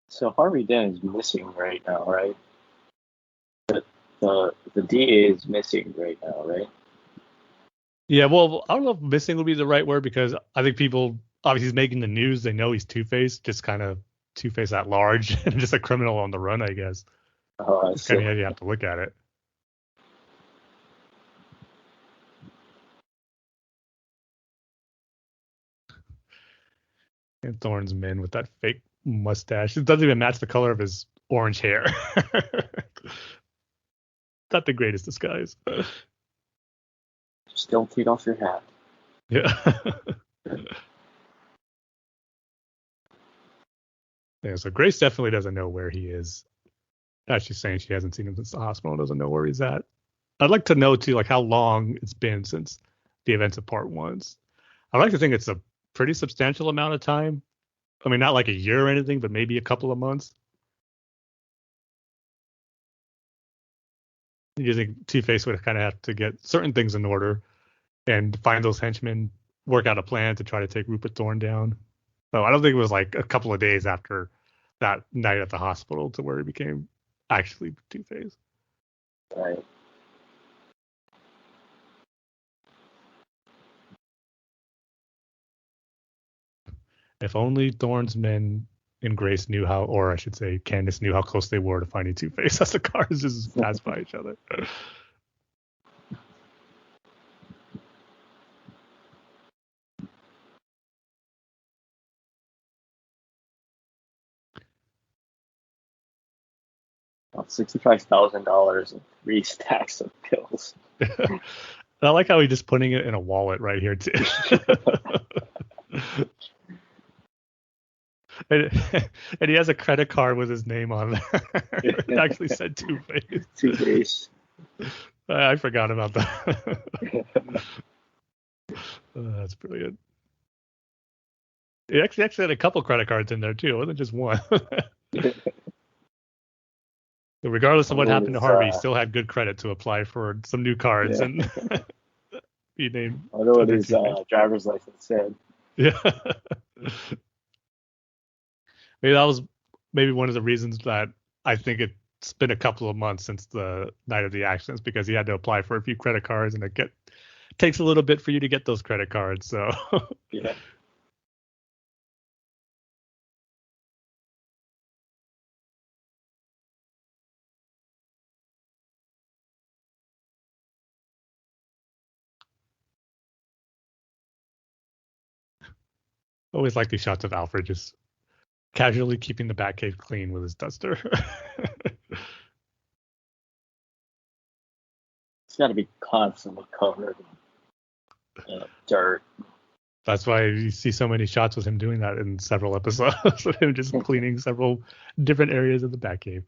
[SPEAKER 3] So Harvey Dent is missing right now, right? The DA is missing right now, right?
[SPEAKER 4] Yeah, well, I don't know if missing would be the right word because I think people obviously he's making the news. They know he's Two-Face, just kind of Two-Face at large and just a criminal on the run, I guess.
[SPEAKER 3] Oh, I
[SPEAKER 4] It's kind
[SPEAKER 3] see.
[SPEAKER 4] of how you have to look at it. And Thorne's men with that fake mustache. It doesn't even match the color of his orange hair. Not the greatest disguise.
[SPEAKER 3] Just don't take off your hat.
[SPEAKER 4] Yeah. Yeah, so Grace definitely doesn't know where he is. As she's saying, she hasn't seen him since the hospital and doesn't know where he's at. I'd like to know, too, like how long it's been since the events of part one. I'd like to think it's a pretty substantial amount of time. I mean, not like a year or anything, but maybe a couple of months. You think Two-Face would kind of have to get certain things in order and find those henchmen, work out a plan to try to take Rupert Thorne down. So I don't think it was like a couple of days after that night at the hospital to where he became actually Two-Face.
[SPEAKER 3] Right.
[SPEAKER 4] If only Thorne's men and Grace knew how, or I should say, Candace knew how close they were to finding Two-Face as the cars just passed by each other.
[SPEAKER 3] About $65,000 and 3 stacks of pills.
[SPEAKER 4] I like how he's just putting it in a wallet right here too. and he has a credit card with his name on there. It actually said Two-Face.
[SPEAKER 3] Two-Face.
[SPEAKER 4] I forgot about that. That's brilliant. He actually had a couple credit cards in there too. It wasn't just one. Regardless of what happened to Harvey, he still had good credit to apply for some new cards and be named.
[SPEAKER 3] I know what his driver's license said.
[SPEAKER 4] Yeah. Maybe that was one of the reasons that I think it's been a couple of months since the night of the accidents, because he had to apply for a few credit cards and it takes a little bit for you to get those credit cards. So
[SPEAKER 3] yeah.
[SPEAKER 4] Always like these shots of Alfred just casually keeping the Batcave clean with his duster.
[SPEAKER 3] It's got to be constantly covered in dirt.
[SPEAKER 4] That's why you see so many shots with him doing that in several episodes of him just cleaning several different areas of the Batcave.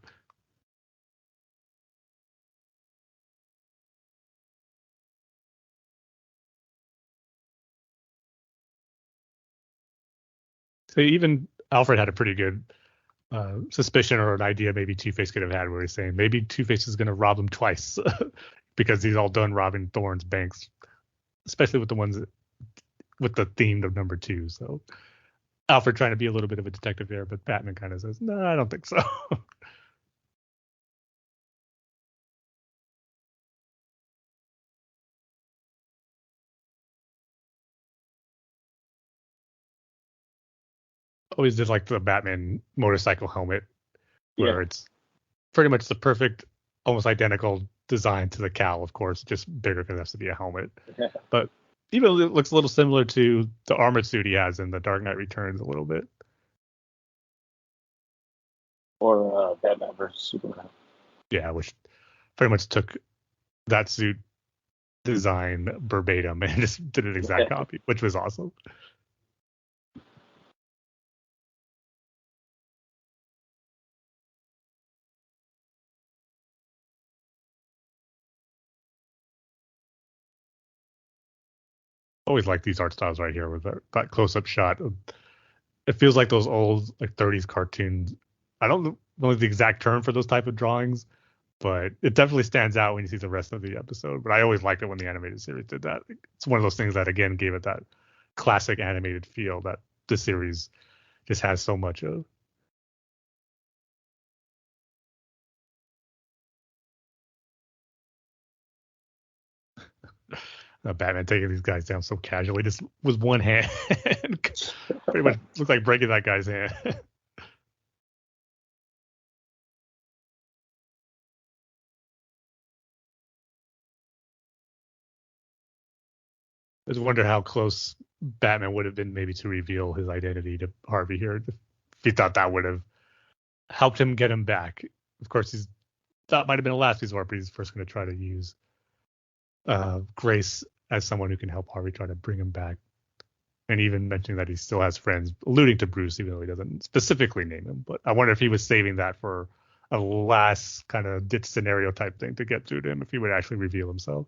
[SPEAKER 4] So even Alfred had a pretty good suspicion or an idea maybe Two-Face could have had, where he's saying maybe Two-Face is going to rob him twice because he's all done robbing Thorne's banks, especially with the ones with the theme of number 2. So Alfred trying to be a little bit of a detective there, but Batman kind of says, no, I don't think so. Always did like the Batman motorcycle helmet, where it's pretty much the perfect, almost identical design to the cowl, of course, just bigger because it has to be a helmet. But even it looks a little similar to the armored suit he has in The Dark Knight Returns a little bit.
[SPEAKER 3] Or Batman versus Superman.
[SPEAKER 4] Yeah, which pretty much took that suit design verbatim and just did an exact copy, which was awesome. Always like these art styles right here with that close-up shot. It feels like those old like 30s cartoons. I don't know the exact term for those type of drawings, but it definitely stands out when you see the rest of the episode. But I always liked it when the animated series did that. It's one of those things that again gave it that classic animated feel that the series just has so much of. Batman taking these guys down so casually, just with one hand, pretty much looks like breaking that guy's hand. I just wonder how close Batman would have been maybe to reveal his identity to Harvey here. If he thought that would have helped him get him back. Of course, that might have been a last resort, but he's first going to try to use Grace as someone who can help Harvey try to bring him back. And even mentioning that he still has friends, alluding to Bruce, even though he doesn't specifically name him. But I wonder if he was saving that for a last kind of ditch scenario type thing to get through to him, if he would actually reveal himself.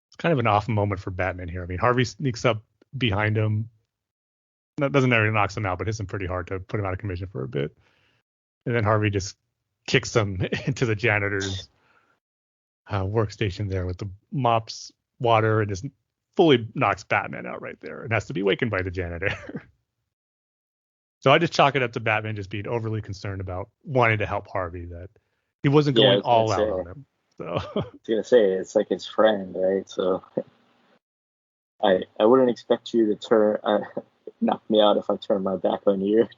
[SPEAKER 4] It's kind of an off moment for Batman here. I mean, Harvey sneaks up behind him. That doesn't really knocks him out, but hits him pretty hard to put him out of commission for a bit. And then Harvey just kicks him into the janitor's workstation there with the mops, water, and just fully knocks Batman out right there and has to be wakened by the janitor. So I just chalk it up to Batman just being overly concerned about wanting to help Harvey, that he wasn't going all out on him. So
[SPEAKER 3] I was gonna say, it's like his friend, right? So I wouldn't expect you to knock me out if I turn my back on you.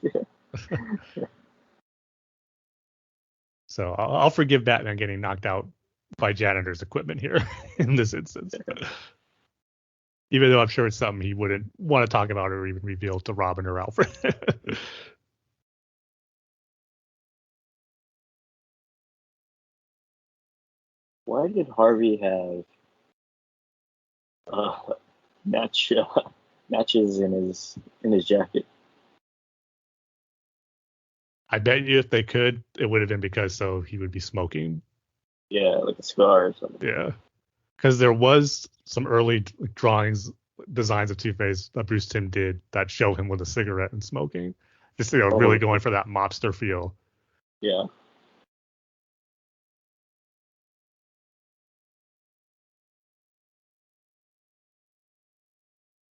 [SPEAKER 4] So I'll forgive Batman getting knocked out by janitor's equipment here in this instance. Even though I'm sure it's something he wouldn't want to talk about or even reveal to Robin or Alfred.
[SPEAKER 3] Why did Harvey have matches in his jacket?
[SPEAKER 4] I bet you if they could, it would have been because so he would be smoking.
[SPEAKER 3] Yeah, like a scar or something.
[SPEAKER 4] Yeah. Because there was some early designs of Two-Face that Bruce Timm did that show him with a cigarette and smoking. Just, really going for that mobster feel.
[SPEAKER 3] Yeah.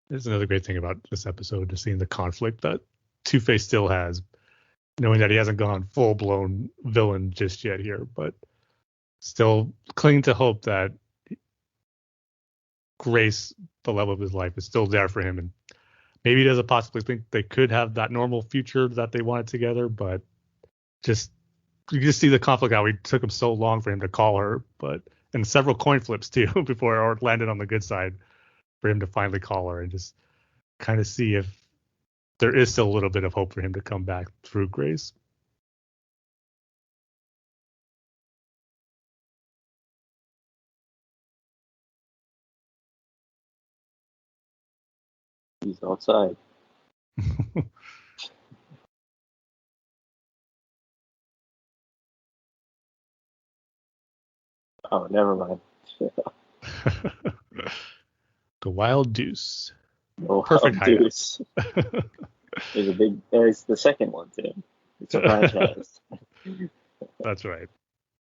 [SPEAKER 4] This is another great thing about this episode, just seeing the conflict that Two-Face still has, knowing that he hasn't gone full-blown villain just yet here, but still clinging to hope that Grace, the love of his life, is still there for him, and maybe he doesn't possibly think they could have that normal future that they wanted together, but you just see the conflict, how it took him so long for him to call her, and several coin flips too before it landed on the good side for him to finally call her, and just kind of see if there is still a little bit of hope for him to come back through Grace.
[SPEAKER 3] He's outside. Oh, never mind.
[SPEAKER 4] The Wild Deuce.
[SPEAKER 3] Oh,
[SPEAKER 4] Perfect hideout.
[SPEAKER 3] Deuce. There's the second one too. It's a franchise.
[SPEAKER 4] That's right.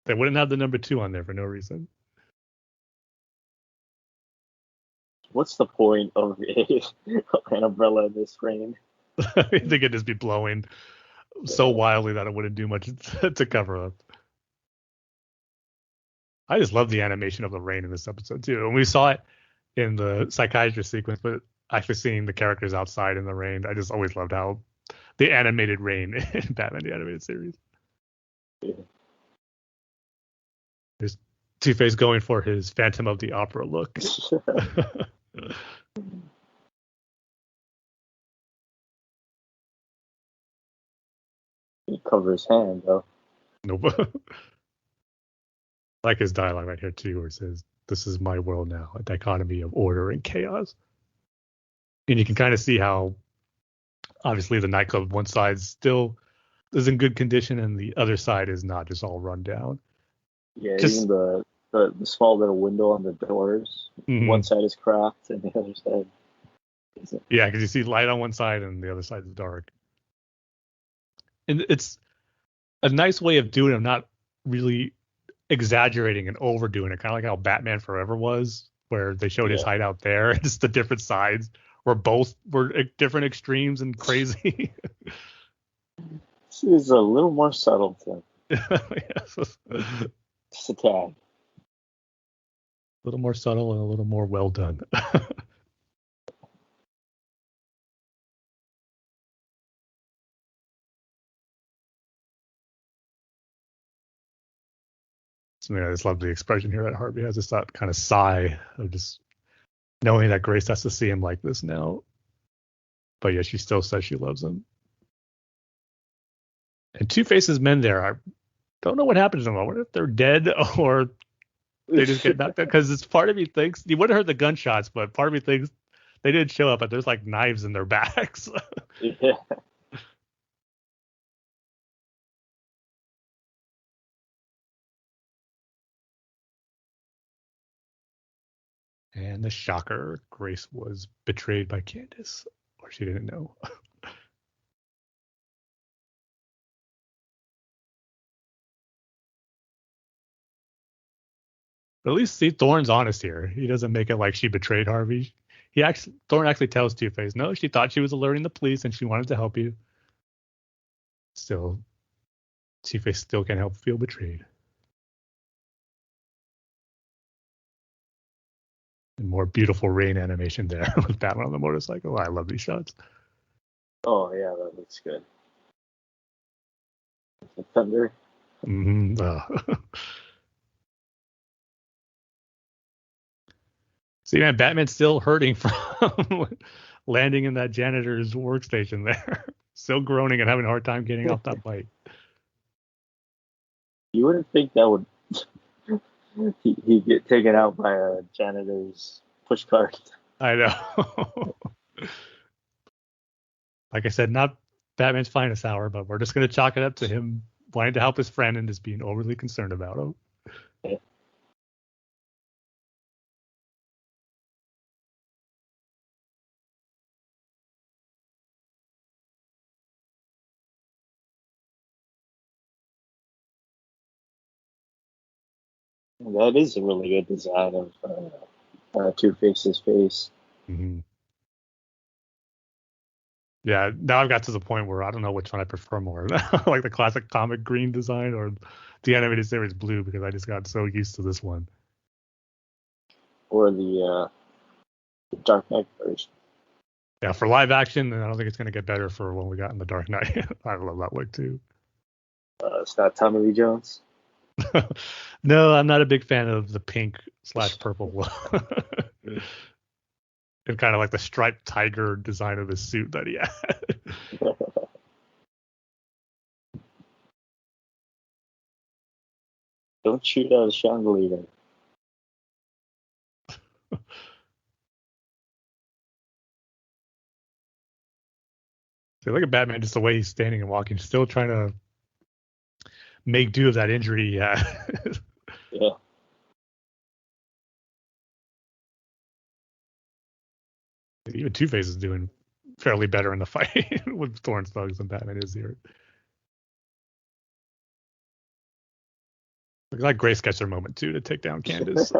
[SPEAKER 4] They wouldn't have the number 2 on there for no reason.
[SPEAKER 3] What's the point of an umbrella in this rain?
[SPEAKER 4] I think it'd just be blowing so wildly that it wouldn't do much to cover up. I just love the animation of the rain in this episode too. And we saw it in the psychiatrist sequence, but actually seeing the characters outside in the rain, I just always loved how the animated rain in Batman the Animated Series.
[SPEAKER 3] Yeah.
[SPEAKER 4] There's Two-Face going for his Phantom of the Opera look.
[SPEAKER 3] He covers his hand though.
[SPEAKER 4] Nope. I like his dialogue right here too, where it says, "This is my world now, a dichotomy of order and chaos." And you can kind of see how, obviously, the nightclub one side still is in good condition, and the other side is not, just all run down.
[SPEAKER 3] Yeah, even the small little window on the doors.
[SPEAKER 4] Mm-hmm.
[SPEAKER 3] One side is cracked, and the other side isn't.
[SPEAKER 4] Yeah, because you see light on one side, and the other side is dark. And it's a nice way of doing it, not really exaggerating and overdoing it, kind of like how Batman Forever was, where they showed his hideout there, and just the different sides were at different extremes and crazy.
[SPEAKER 3] This is a little more subtle, Tim.
[SPEAKER 4] Yes.
[SPEAKER 3] Just a tad.
[SPEAKER 4] A little more subtle and a little more well done. I just love the expression here that Harvey has. Just that kind of sigh of just knowing that Grace has to see him like this now. But yeah, she still says she loves him. And Two-Face's men there, I don't know what happened to them. I wonder if they're dead or they just get knocked out. Because it's part of me thinks, you would have heard the gunshots, but part of me thinks they didn't show up, but there's like knives in their backs.
[SPEAKER 3] Yeah.
[SPEAKER 4] And the shocker, Grace was betrayed by Candace, or she didn't know. But at least see Thorne's honest here. He doesn't make it like she betrayed Harvey. Thorne actually tells Two-Face, no, she thought she was alerting the police and she wanted to help you. Still, Two-Face still can't help feel betrayed. And more beautiful rain animation there with Batman on the motorcycle. I love these shots.
[SPEAKER 3] Oh yeah, that looks good. The thunder.
[SPEAKER 4] Mm-hmm. See, man, Batman's still hurting from landing in that janitor's workstation there. Still groaning and having a hard time getting off that bike.
[SPEAKER 3] You wouldn't think that would he'd get taken out by a janitor's push cart.
[SPEAKER 4] I know. Like I said, not Batman's finest hour, but we're just going to chalk it up to him wanting to help his friend and just being overly concerned about him.
[SPEAKER 3] Yeah. That is a really good design of Two-Face's face.
[SPEAKER 4] Mm-hmm. Yeah, now I've got to the point where I don't know which one I prefer more, like the classic comic green design or the animated series blue, because I just got so used to this one.
[SPEAKER 3] Or the Dark Knight version.
[SPEAKER 4] Yeah, for live action, and I don't think it's going to get better for when we got in the Dark Knight. I love that look too.
[SPEAKER 3] It's not Tommy Lee Jones.
[SPEAKER 4] No, I'm not a big fan of the pink/purple look. And kind of like the striped tiger design of his suit that he had.
[SPEAKER 3] Don't shoot out a chandelier.
[SPEAKER 4] So look at Batman, just the way he's standing and walking, still trying to make do of that injury he had.
[SPEAKER 3] Yeah.
[SPEAKER 4] Even Two-Face is doing fairly better in the fight with Thorne's thugs than Batman is here. Looks like Grace gets her moment too to take down Candace.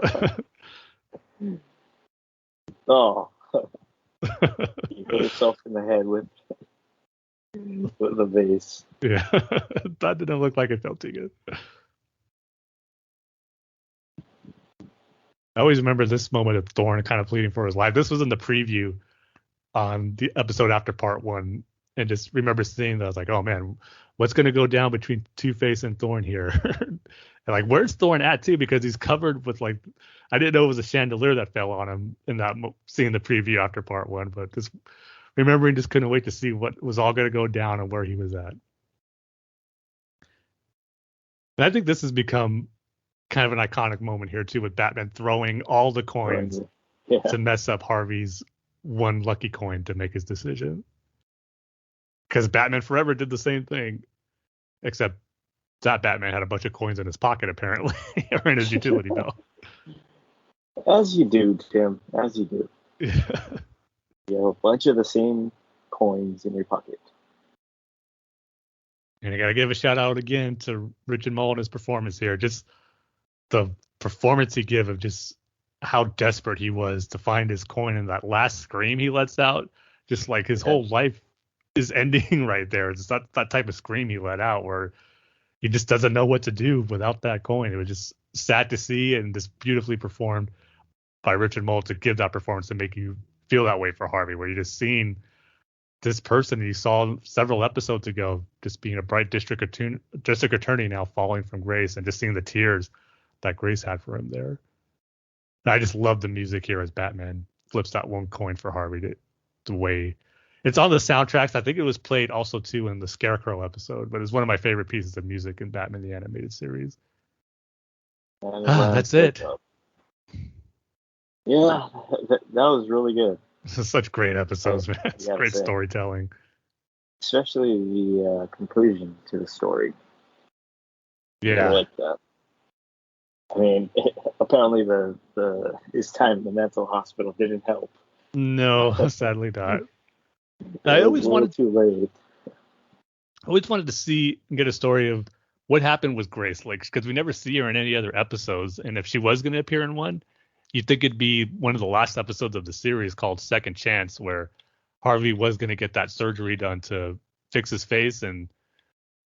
[SPEAKER 3] Oh. He hit himself in the head with the vase.
[SPEAKER 4] Yeah, that didn't look like it felt too good. I always remember this moment of Thorne kind of pleading for his life. This was in the preview on the episode after part 1. And just remember seeing that. I was like, oh man, what's going to go down between Two-Face and Thorne here? And like, where's Thorne at too? Because he's covered with like, I didn't know it was a chandelier that fell on him in that seeing the preview after part 1. But just remembering, just couldn't wait to see what was all going to go down and where he was at. And I think this has become kind of an iconic moment here too, with Batman throwing all the coins to mess up Harvey's one lucky coin to make his decision. Because Batman Forever did the same thing, except that Batman had a bunch of coins in his pocket apparently, or in his utility belt.
[SPEAKER 3] As you do, Tim. As you do.
[SPEAKER 4] Yeah.
[SPEAKER 3] You have a bunch of the same coins in your pocket.
[SPEAKER 4] And I got to give a shout out again to Richard Mullen's performance here. Just the performance he gave of just how desperate he was to find his coin, and that last scream he lets out, just like his whole life is ending right there. It's that type of scream he let out where he just doesn't know what to do without that coin. It was just sad to see and just beautifully performed by Richard Mullen to give that performance to make you feel that way for Harvey, where you're just seeing this person you saw several episodes ago just being a bright district attorney now falling from grace, and just seeing the tears that Grace had for him there. I just love the music here as Batman flips that one coin for Harvey. The way it's on the soundtracks. I think it was played also too in the Scarecrow episode, but it's one of my favorite pieces of music in Batman the Animated Series. That's it.
[SPEAKER 3] Yeah, that was really good.
[SPEAKER 4] This is such great episodes, man. It's
[SPEAKER 3] gotta
[SPEAKER 4] great
[SPEAKER 3] say.
[SPEAKER 4] storytelling.
[SPEAKER 3] Especially the conclusion to the story. I
[SPEAKER 4] Yeah.
[SPEAKER 3] like that. I mean, apparently his time in the mental hospital didn't help.
[SPEAKER 4] No, sadly not.
[SPEAKER 3] It was a little too late.
[SPEAKER 4] I always wanted to see and get a story of what happened with Grace, like, because we never see her in any other episodes. And if she was going to appear in one, you'd think it'd be one of the last episodes of the series called Second Chance, where Harvey was going to get that surgery done to fix his face and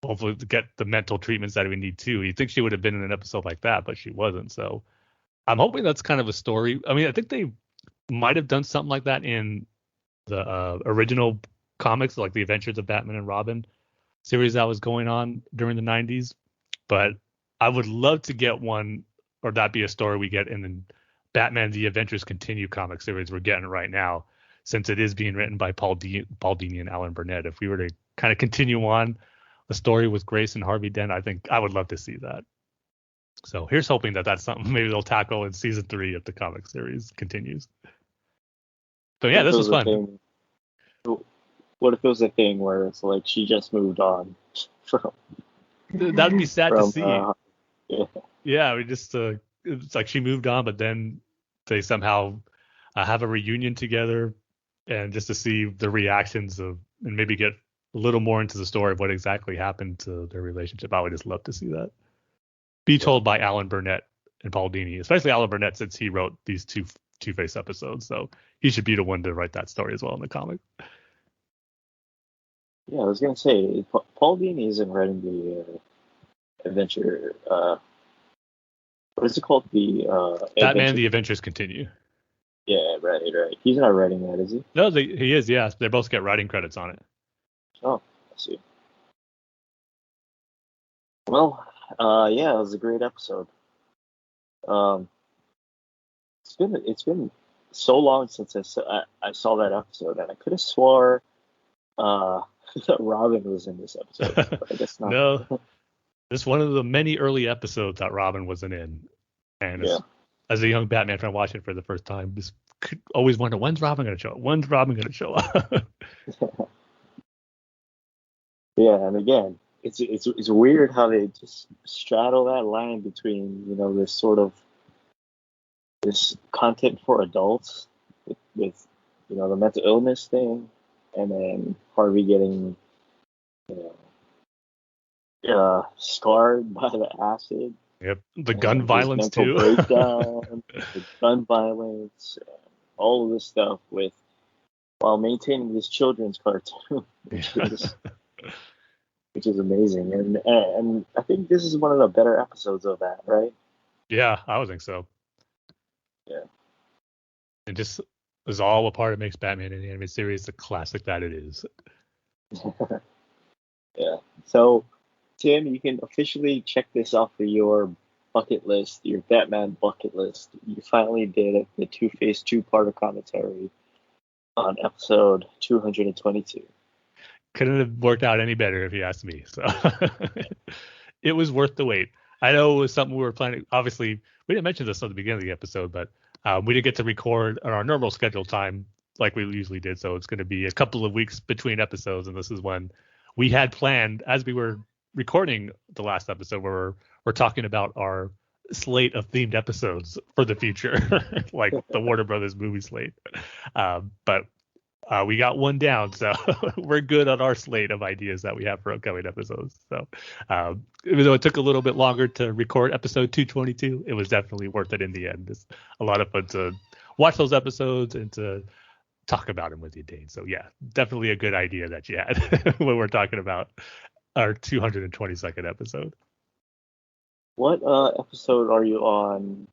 [SPEAKER 4] hopefully to get the mental treatments that we need too. You'd think she would have been in an episode like that, but she wasn't. So I'm hoping that's kind of a story. I mean, I think they might have done something like that in the original comics, like the Adventures of Batman and Robin series that was going on during the 90s. But I would love to get one, or that be a story we get in the Batman The Adventures Continue comic series we're getting right now, since it is being written by Paul Dini and Alan Burnett. If we were to kind of continue on a story with Grace and Harvey Dent, I think I would love to see that. So here's hoping that that's something maybe they'll tackle in season 3 if the comic series continues. But yeah, this was fun.
[SPEAKER 3] What if it was a thing where it's like she just moved on from?
[SPEAKER 4] That'd be sad to see.
[SPEAKER 3] Yeah,
[SPEAKER 4] we just it's like she moved on, but then they somehow have a reunion together, and just to see the reactions of, and maybe get a little more into the story of what exactly happened to their relationship. I would just love to see that be told by Alan Burnett and Paul Dini, especially Alan Burnett, since he wrote these Two-Face episodes. So he should be the one to write that story as well in the comic.
[SPEAKER 3] Yeah, I was gonna say Paul Dini isn't writing the adventure. What is it called? The
[SPEAKER 4] Batman: The Adventures Continue.
[SPEAKER 3] Yeah, right. He's not writing that, is he?
[SPEAKER 4] No, he is. Yeah, they both get writing credits on it.
[SPEAKER 3] Oh, I see. Well, yeah, it was a great episode. It's been so long since I saw that episode, and I could have swore that Robin was in this episode, but I guess not.
[SPEAKER 4] No, this is one of the many early episodes that Robin wasn't in, and as a young Batman fan watching it for the first time, just always wonder, when's Robin going to show up? When's Robin going to show up?
[SPEAKER 3] Yeah, and again, it's weird how they just straddle that line between, you know, this sort of this content for adults with you know, the mental illness thing, and then Harvey getting, you know, scarred by the acid.
[SPEAKER 4] Yep, the gun violence
[SPEAKER 3] mental
[SPEAKER 4] too.
[SPEAKER 3] breakdown, the gun violence, all of this stuff while maintaining this children's cartoon, which is amazing. And I think this is one of the better episodes of that, right?
[SPEAKER 4] Yeah, I would think so.
[SPEAKER 3] Yeah.
[SPEAKER 4] And just is all a part of makes Batman in the animated series the classic that it is.
[SPEAKER 3] Yeah. So, Tim, you can officially check this off of your bucket list, your Batman bucket list. You finally did the Two-Face two-parter commentary on episode 222.
[SPEAKER 4] Couldn't have worked out any better if you asked me. So it was worth the wait. I know it was something we were planning. Obviously, we didn't mention this at the beginning of the episode, but we didn't get to record on our normal schedule time like we usually did. So it's going to be a couple of weeks between episodes. And this is when we had planned, as we were recording the last episode, where we're talking about our slate of themed episodes for the future, like the Warner Brothers movie slate. But we got one down, so we're good on our slate of ideas that we have for upcoming episodes. So even though it took a little bit longer to record episode 222, it was definitely worth it in the end. It's a lot of fun to watch those episodes and to talk about them with you, Dane. So yeah, definitely a good idea that you had when we're talking about our 222nd episode.
[SPEAKER 3] What episode are you on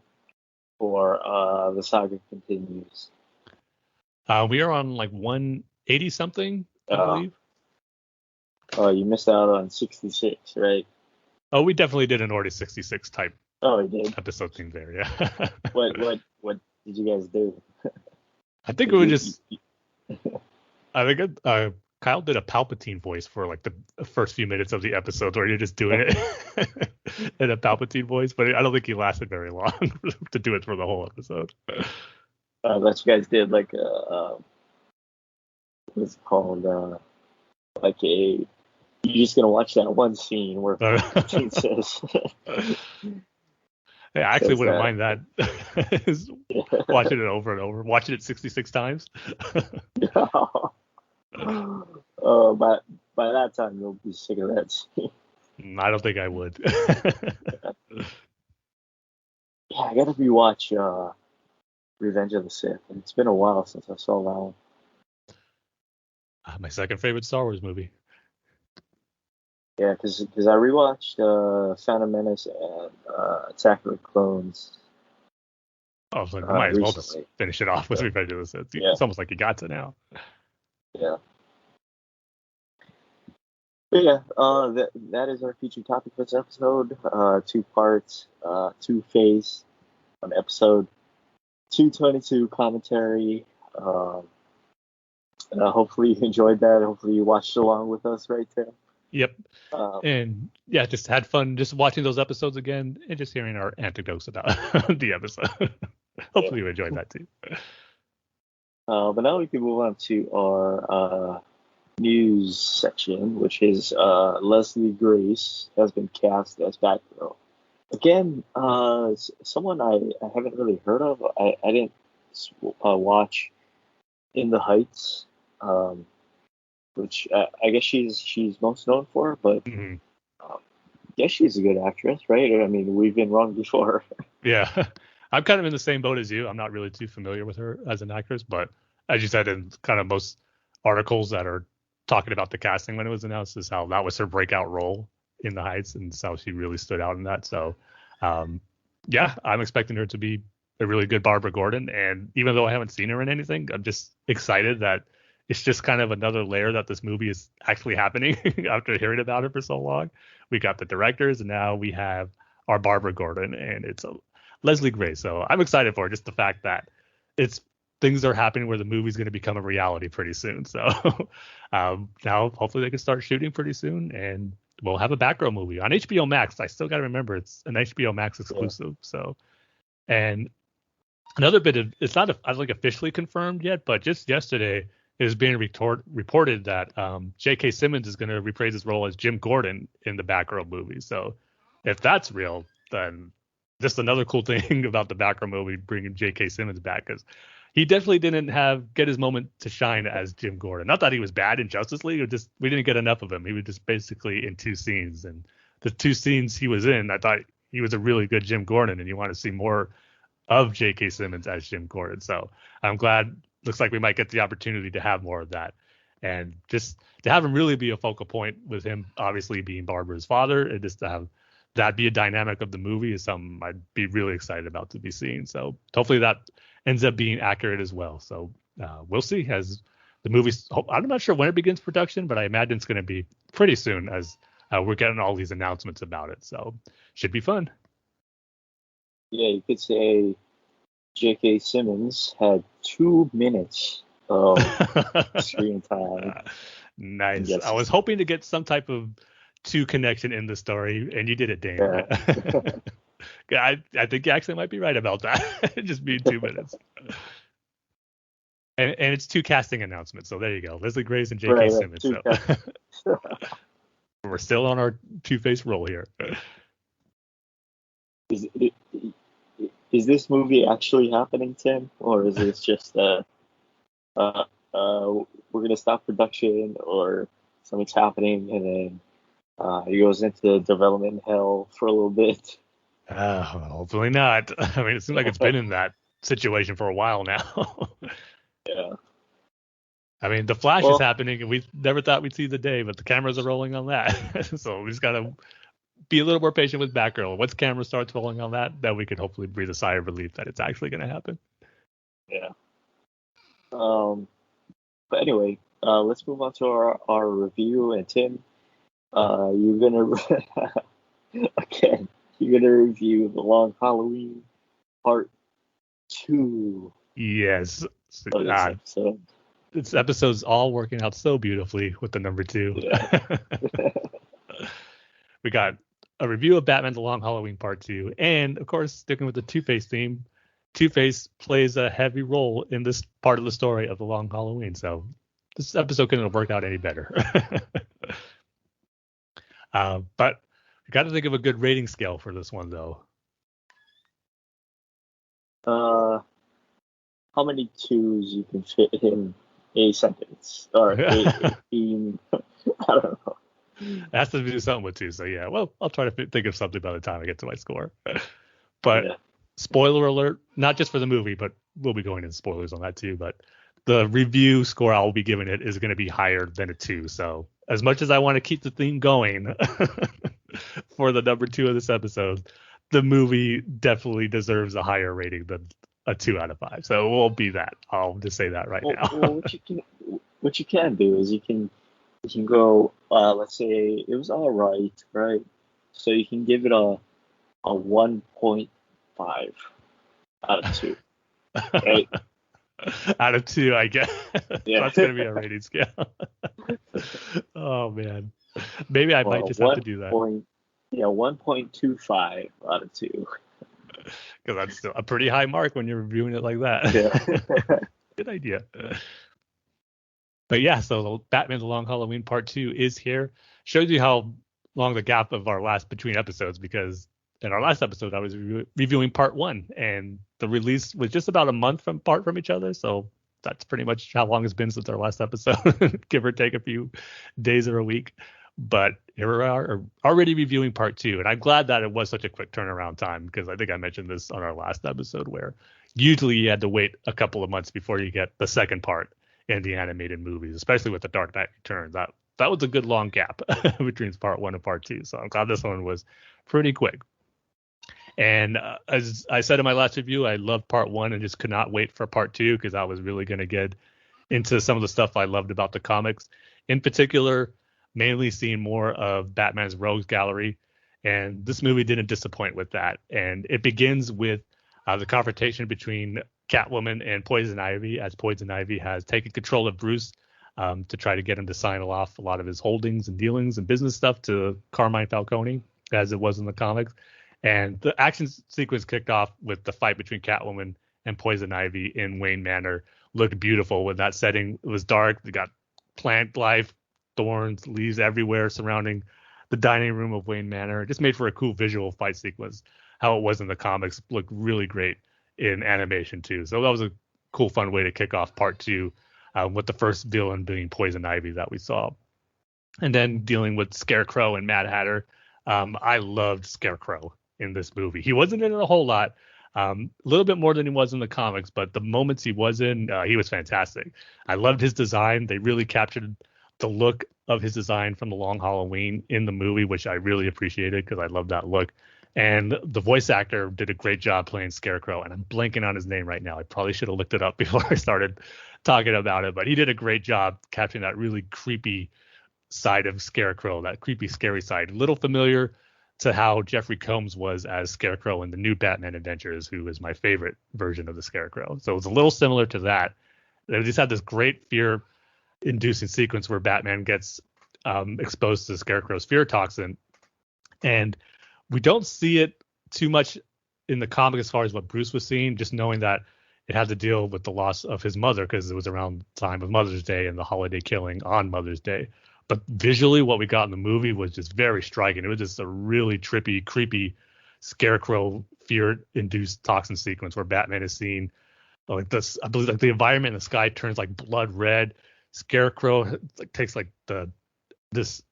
[SPEAKER 3] for The Saga Continues?
[SPEAKER 4] We are on like 180 something, I believe.
[SPEAKER 3] Oh, you missed out on 66, right?
[SPEAKER 4] Oh, we definitely did an Order 66 type
[SPEAKER 3] Oh, he did.
[SPEAKER 4] episode theme there. Yeah.
[SPEAKER 3] What did you guys do?
[SPEAKER 4] I think it
[SPEAKER 3] Did
[SPEAKER 4] was
[SPEAKER 3] you,
[SPEAKER 4] just. I think Kyle did a Palpatine voice for like the first few minutes of the episode, where you're just doing it in a Palpatine voice, but I don't think he lasted very long to do it for the whole episode.
[SPEAKER 3] that you guys did like what's it called? Like a you're just gonna watch that one scene where Palpatine says
[SPEAKER 4] Yeah, I actually
[SPEAKER 3] says
[SPEAKER 4] wouldn't
[SPEAKER 3] that.
[SPEAKER 4] mind that. Is watching it over and over, watching it 66 times.
[SPEAKER 3] By that time you'll be sick of that scene.
[SPEAKER 4] I don't think I would.
[SPEAKER 3] Yeah, I gotta rewatch Revenge of the Sith, and it's been a while since I saw that one.
[SPEAKER 4] My second favorite Star Wars movie.
[SPEAKER 3] Yeah, because I rewatched Phantom Menace and Attack of the Clones
[SPEAKER 4] I was like, we might as well just
[SPEAKER 3] recently.
[SPEAKER 4] finish it off with
[SPEAKER 3] Yeah.
[SPEAKER 4] Revenge of the Sith.
[SPEAKER 3] Yeah.
[SPEAKER 4] It's almost like you got to now.
[SPEAKER 3] Yeah. But yeah, that is our featured topic for this episode. 2 parts, Two-Face on episode 222 commentary. Hopefully you enjoyed that. Hopefully you watched along with us right there.
[SPEAKER 4] Yep.
[SPEAKER 3] Um,
[SPEAKER 4] And yeah, just had fun just watching those episodes again and just hearing our anecdotes about the episode. Hopefully you enjoyed that too.
[SPEAKER 3] but now we can move on to our news section, which is Leslie Grace has been cast as Batgirl. Again, someone I haven't really heard of. I didn't watch In the Heights, which I guess she's most known for, but
[SPEAKER 4] Mhm.
[SPEAKER 3] yeah, she's a good actress, right? I mean, we've been wrong before.
[SPEAKER 4] Yeah. I'm kind of in the same boat as you. I'm not really too familiar with her as an actress, but as you said, in kind of most articles that are talking about the casting when it was announced, is how that was her breakout role in the Heights, and so she really stood out in that. So, yeah, I'm expecting her to be a really good Barbara Gordon. And even though I haven't seen her in anything, I'm just excited that it's just kind of another layer that this movie is actually happening after hearing about it for so long. We got the directors, and now we have our Barbara Gordon, and it's a Leslie Grace. So I'm excited for it, just the fact that it's things are happening where the movie's going to become a reality pretty soon. So now hopefully they can start shooting pretty soon, and we'll have a Batgirl movie on HBO Max. I still got to remember it's an HBO Max exclusive. So, and another bit of it's not like officially confirmed yet, but just yesterday it was being reported that J.K. Simmons is going to reprise his role as Jim Gordon in the Batgirl movie. So if that's real, then just another cool thing about the Batgirl movie bringing J.K. Simmons back, because he definitely didn't get his moment to shine as Jim Gordon. Not that he was bad in Justice League, we didn't get enough of him. He was just basically in 2 scenes, and the 2 scenes he was in, I thought he was a really good Jim Gordon, and you want to see more of J.K. Simmons as Jim Gordon. So I'm glad. Looks like we might get the opportunity to have more of that, and just to have him really be a focal point with him, obviously being Barbara's father, and just to have that be a dynamic of the movie is something I'd be really excited about to be seeing. So hopefully that ends up being accurate as well. So we'll see as the movie's. I'm not sure when it begins production, but I imagine it's going to be pretty soon as we're getting all these announcements about it. So should be fun.
[SPEAKER 3] Yeah, you could say J.K. Simmons had 2 minutes of screen time.
[SPEAKER 4] Nice.
[SPEAKER 3] Yes.
[SPEAKER 4] I was hoping to get some type of connection in the story, and you did it, Dane.
[SPEAKER 3] Yeah.
[SPEAKER 4] I think you actually might be right about that. Just being 2 minutes. And it's 2 casting announcements. So there you go. Leslie Grace and J.K.
[SPEAKER 3] Right,
[SPEAKER 4] Simmons.
[SPEAKER 3] two
[SPEAKER 4] So we're still on our Two-Face roll here.
[SPEAKER 3] Is this movie actually happening, Tim, or is this just we're gonna stop production, or something's happening and then he goes into development hell for a little bit?
[SPEAKER 4] Hopefully not. I mean, it seems like it's been in that situation for a while now.
[SPEAKER 3] Yeah.
[SPEAKER 4] I mean, The Flash is
[SPEAKER 3] Well,
[SPEAKER 4] happening, and we never thought we'd see the day, but the cameras are rolling on that. So we just gotta be a little more patient with Batgirl. Once camera starts rolling on that, then we could hopefully breathe a sigh of relief that it's actually going to happen.
[SPEAKER 3] yeah. But anyway, let's move on to our review. And Tim, you're gonna again. You're gonna review The Long Halloween Part 2
[SPEAKER 4] Yes.
[SPEAKER 3] of this episode.
[SPEAKER 4] This episode's all working out so beautifully with the number 2.
[SPEAKER 3] Yeah.
[SPEAKER 4] We got a review of Batman The Long Halloween Part 2. And, of course, sticking with the Two-Face theme, Two-Face plays a heavy role in this part of the story of The Long Halloween. So this episode couldn't have worked out any better. But we got to think of a good rating scale for this one, though.
[SPEAKER 3] How many 2s you can fit in a sentence? Or a theme? I don't know.
[SPEAKER 4] It has to do something with 2. So, yeah, well, I'll try to think of something by the time I get to my score. But
[SPEAKER 3] Yeah.
[SPEAKER 4] spoiler alert, not just for the movie, but we'll be going into spoilers on that too. But the review score I'll be giving it is going to be higher than a 2. So as much as I want to keep the theme going for the number 2 of this episode, the movie definitely deserves a higher rating than a 2 out of 5. So it won't be that. I'll just say that right now.
[SPEAKER 3] Well, what you can do is you can go. Let's say it was all right? So you can give it a 1.5 out of 2. Right?
[SPEAKER 4] Out of 2, I guess.
[SPEAKER 3] Yeah.
[SPEAKER 4] That's going to be our rating scale. Oh, man. Maybe I might just have to do that.
[SPEAKER 3] 1.25 out of 2.
[SPEAKER 4] Because that's still a pretty high mark when you're reviewing it like that.
[SPEAKER 3] Yeah.
[SPEAKER 4] Good idea. But yeah, so Batman The Long Halloween Part 2 is here. Shows you how long the gap of our last between episodes, because in our last episode I was reviewing Part 1, and the release was just about a month apart from each other. So that's pretty much how long it's been since our last episode, give or take a few days or a week. But here we are already reviewing Part 2, and I'm glad that it was such a quick turnaround time, because I think I mentioned this on our last episode, where usually you had to wait a couple of months before you get the second part in the animated movies, especially with the Dark Knight Returns. That was a good long gap between Part 1 and Part 2. So I'm glad this one was pretty quick. And as I said in my last review, I loved Part 1 and just could not wait for Part 2, because I was really going to get into some of the stuff I loved about the comics. In particular, mainly seeing more of Batman's Rogues Gallery. And this movie didn't disappoint with that. And it begins with the confrontation between Catwoman and Poison Ivy, as Poison Ivy has taken control of Bruce to try to get him to sign off a lot of his holdings and dealings and business stuff to Carmine Falcone, as it was in the comics. And the action sequence kicked off with the fight between Catwoman and Poison Ivy in Wayne Manor. Looked beautiful with that setting. It was dark. We got plant life, thorns, leaves everywhere surrounding the dining room of Wayne Manor. It just made for a cool visual fight sequence. How it was in the comics looked really great in animation too. So that was a cool, fun way to kick off Part 2, with the first villain being Poison Ivy that we saw. And then dealing with Scarecrow and Mad Hatter. I loved Scarecrow in this movie. He wasn't in it a whole lot, a little bit more than he was in the comics, but the moments he was in, he was fantastic. I loved his design. They really captured the look of his design from The Long Halloween in the movie, which I really appreciated, because I love that look. And the voice actor did a great job playing Scarecrow, and I'm blanking on his name right now. I probably should have looked it up before I started talking about it, but he did a great job capturing that really creepy side of Scarecrow, that creepy, scary side. A little familiar to how Jeffrey Combs was as Scarecrow in the new Batman Adventures, who is my favorite version of the Scarecrow. So it was a little similar to that. They just had this great fear-inducing sequence where Batman gets exposed to Scarecrow's fear toxin, and we don't see it too much in the comic as far as what Bruce was seeing, just knowing that it had to deal with the loss of his mother, because it was around the time of Mother's Day and the holiday killing on Mother's Day. But visually, what we got in the movie was just very striking. It was just a really trippy, creepy Scarecrow fear-induced toxin sequence where Batman is seeing like this. I believe like the environment in the sky turns like blood red. Scarecrow takes like this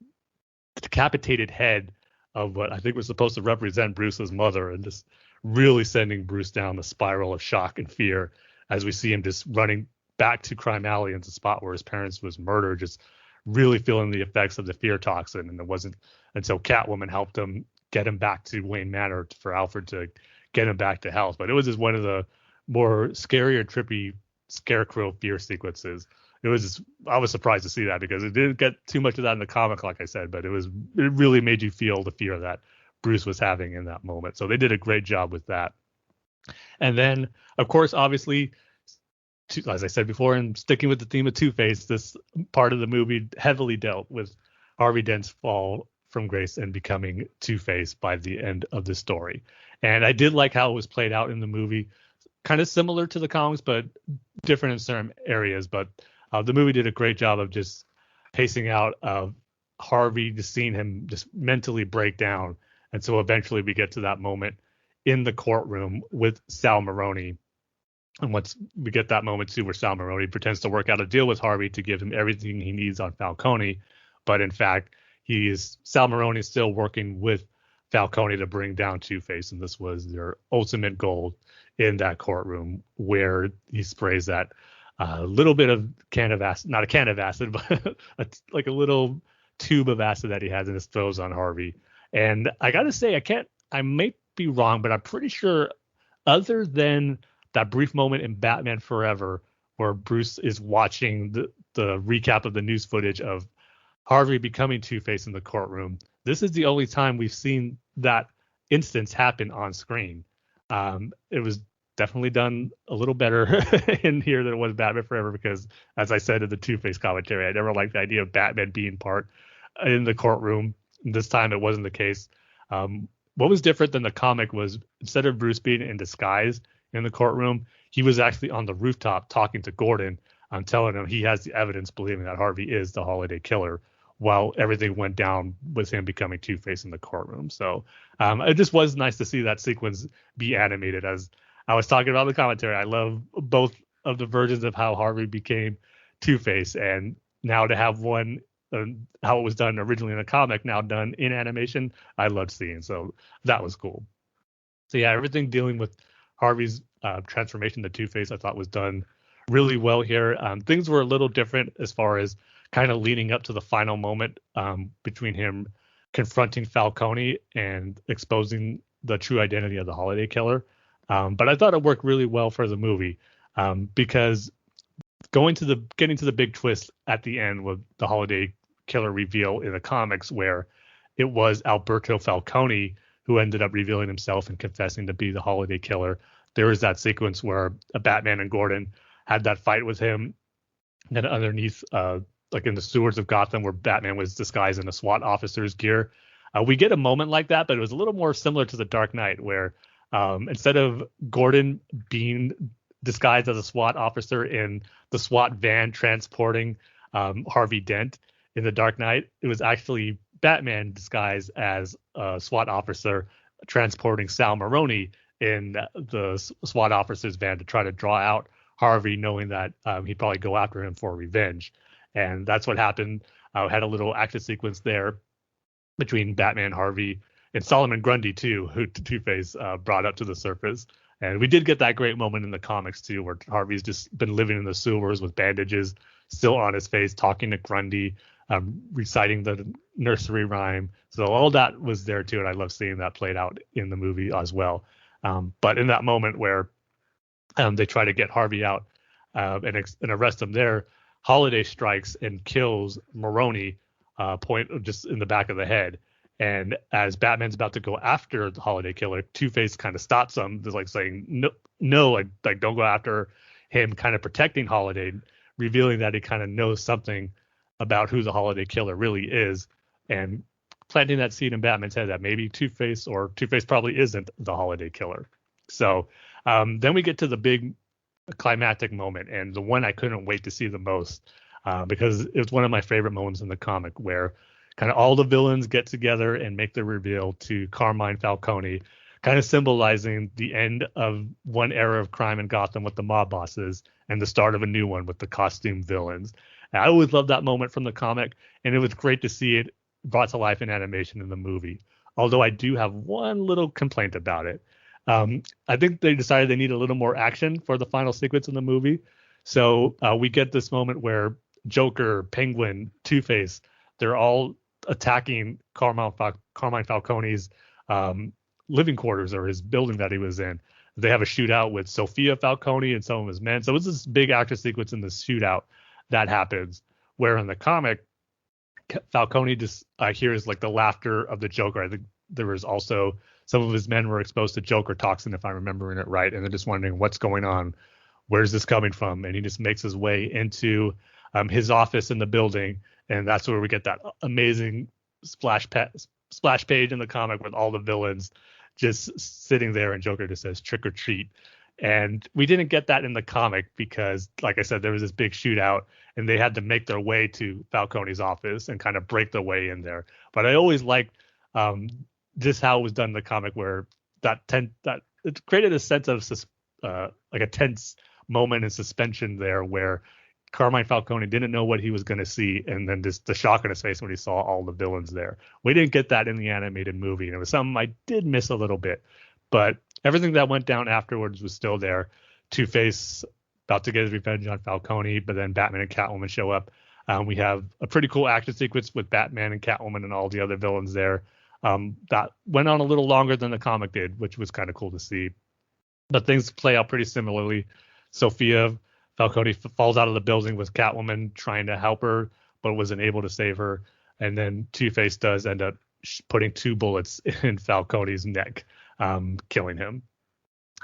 [SPEAKER 4] decapitated head of what I think was supposed to represent Bruce's mother, and just really sending Bruce down the spiral of shock and fear as we see him just running back to Crime Alley, into the spot where his parents was murdered, just really feeling the effects of the fear toxin. And it wasn't until Catwoman helped him get him back to Wayne Manor for Alfred to get him back to health. But it was just one of the more scary or trippy Scarecrow fear sequences. It was just, I was surprised to see that, because it didn't get too much of that in the comic, like I said, but it really made you feel the fear that Bruce was having in that moment. So they did a great job with that. And then, of course, obviously, as I said before, and sticking with the theme of Two-Face, this part of the movie heavily dealt with Harvey Dent's fall from grace and becoming Two-Face by the end of the story. And I did like how it was played out in the movie, kind of similar to the comics, but different in certain areas. But the movie did a great job of just pacing out of Harvey, just seeing him just mentally break down. And so eventually we get to that moment in the courtroom with Sal Maroni. And once we get that moment too, where Sal Maroni pretends to work out a deal with Harvey to give him everything he needs on Falcone, but in fact, Sal Maroni is still working with Falcone to bring down Two-Face, and this was their ultimate goal in that courtroom, where he sprays that little bit of can of acid, not a can of acid, but like a little tube of acid that he has and just throws on Harvey. And I gotta say, I may be wrong, but I'm pretty sure, other than that brief moment in Batman Forever where Bruce is watching the recap of the news footage of Harvey becoming Two-Face in the courtroom, this is the only time we've seen that instance happen on screen. It was definitely done a little better in here than it was Batman Forever, because, as I said in the Two-Face commentary, I never liked the idea of Batman being part in the courtroom. This time it wasn't the case. What was different than the comic was, instead of Bruce being in disguise in the courtroom, he was actually on the rooftop talking to Gordon, telling him he has the evidence believing that Harvey is the Holiday Killer, while everything went down with him becoming Two-Face in the courtroom. So it just was nice to see that sequence be animated. As I was talking about the commentary, I love both of the versions of how Harvey became Two-Face, and now to have one, how it was done originally in a comic, now done in animation, I loved seeing. So that was cool. So yeah, everything dealing with Harvey's transformation to Two-Face, I thought was done really well here. Things were a little different as far as kind of leading up to the final moment between him confronting Falcone and exposing the true identity of the Holiday Killer. But I thought it worked really well for the movie, because getting to the big twist at the end with the Holiday Killer reveal in the comics, where it was Alberto Falcone who ended up revealing himself and confessing to be the Holiday Killer. There was that sequence where Batman and Gordon had that fight with him, and then underneath, like in the sewers of Gotham, where Batman was disguised in a SWAT officer's gear. We get a moment like that, but it was a little more similar to the Dark Knight, where instead of Gordon being disguised as a SWAT officer in the SWAT van transporting Harvey Dent in the Dark Knight, it was actually Batman disguised as a SWAT officer transporting Sal Maroni in the SWAT officer's van to try to draw out Harvey, knowing that he'd probably go after him for revenge. And that's what happened. Had a little action sequence there between Batman, Harvey, and Solomon Grundy too, who Two-Face brought up to the surface. And we did get that great moment in the comics too, where Harvey's just been living in the sewers with bandages still on his face, talking to Grundy, reciting the nursery rhyme. So all that was there too, and I love seeing that played out in the movie as well. But in that moment where they try to get Harvey out and arrest him there, Holiday strikes and kills Maroni, point just in the back of the head. And as Batman's about to go after the Holiday Killer, Two-Face kind of stops him, just like saying, no, like don't go after him, kind of protecting Holiday, revealing that he kind of knows something about who the Holiday Killer really is, and planting that seed in Batman's head that maybe Two-Face probably isn't the Holiday Killer. So then we get to the big climactic moment, and the one I couldn't wait to see the most, because it was one of my favorite moments in the comic, where kind of all the villains get together and make the reveal to Carmine Falcone, kind of symbolizing the end of one era of crime in Gotham with the mob bosses and the start of a new one with the costume villains. And I always loved that moment from the comic, and it was great to see it brought to life in animation in the movie. Although I do have one little complaint about it. I think they decided they need a little more action for the final sequence in the movie. So we get this moment where Joker, Penguin, Two-Face, they're all attacking Carmine Falcone's living quarters, or his building that he was in. They have a shootout with Sophia Falcone and some of his men. So it's this big action sequence in the shootout that happens, where in the comic, Falcone just hears like the laughter of the Joker. I think there was also some of his men were exposed to Joker toxin, if I'm remembering it right, and they're just wondering what's going on, where's this coming from, and he just makes his way into his office in the building, and that's where we get that amazing splash page in the comic with all the villains just sitting there, and Joker just says trick or treat. And we didn't get that in the comic because, like I said, there was this big shootout and they had to make their way to Falcone's office and kind of break their way in there. But I always liked just how it was done in the comic, where that it created a sense of like a tense moment and suspension there, where Carmine Falcone didn't know what he was going to see, and then just the shock on his face when he saw all the villains there. We didn't get that in the animated movie, and it was something I did miss a little bit. But everything that went down afterwards was still there. Two-Face about to get his revenge on Falcone, but then Batman and Catwoman show up. We have a pretty cool action sequence with Batman and Catwoman and all the other villains there. That went on a little longer than the comic did, which was kind of cool to see. But things play out pretty similarly. Sophia Falcone falls out of the building with Catwoman trying to help her, but wasn't able to save her. And then Two-Face does end up putting 2 bullets in Falcone's neck, killing him.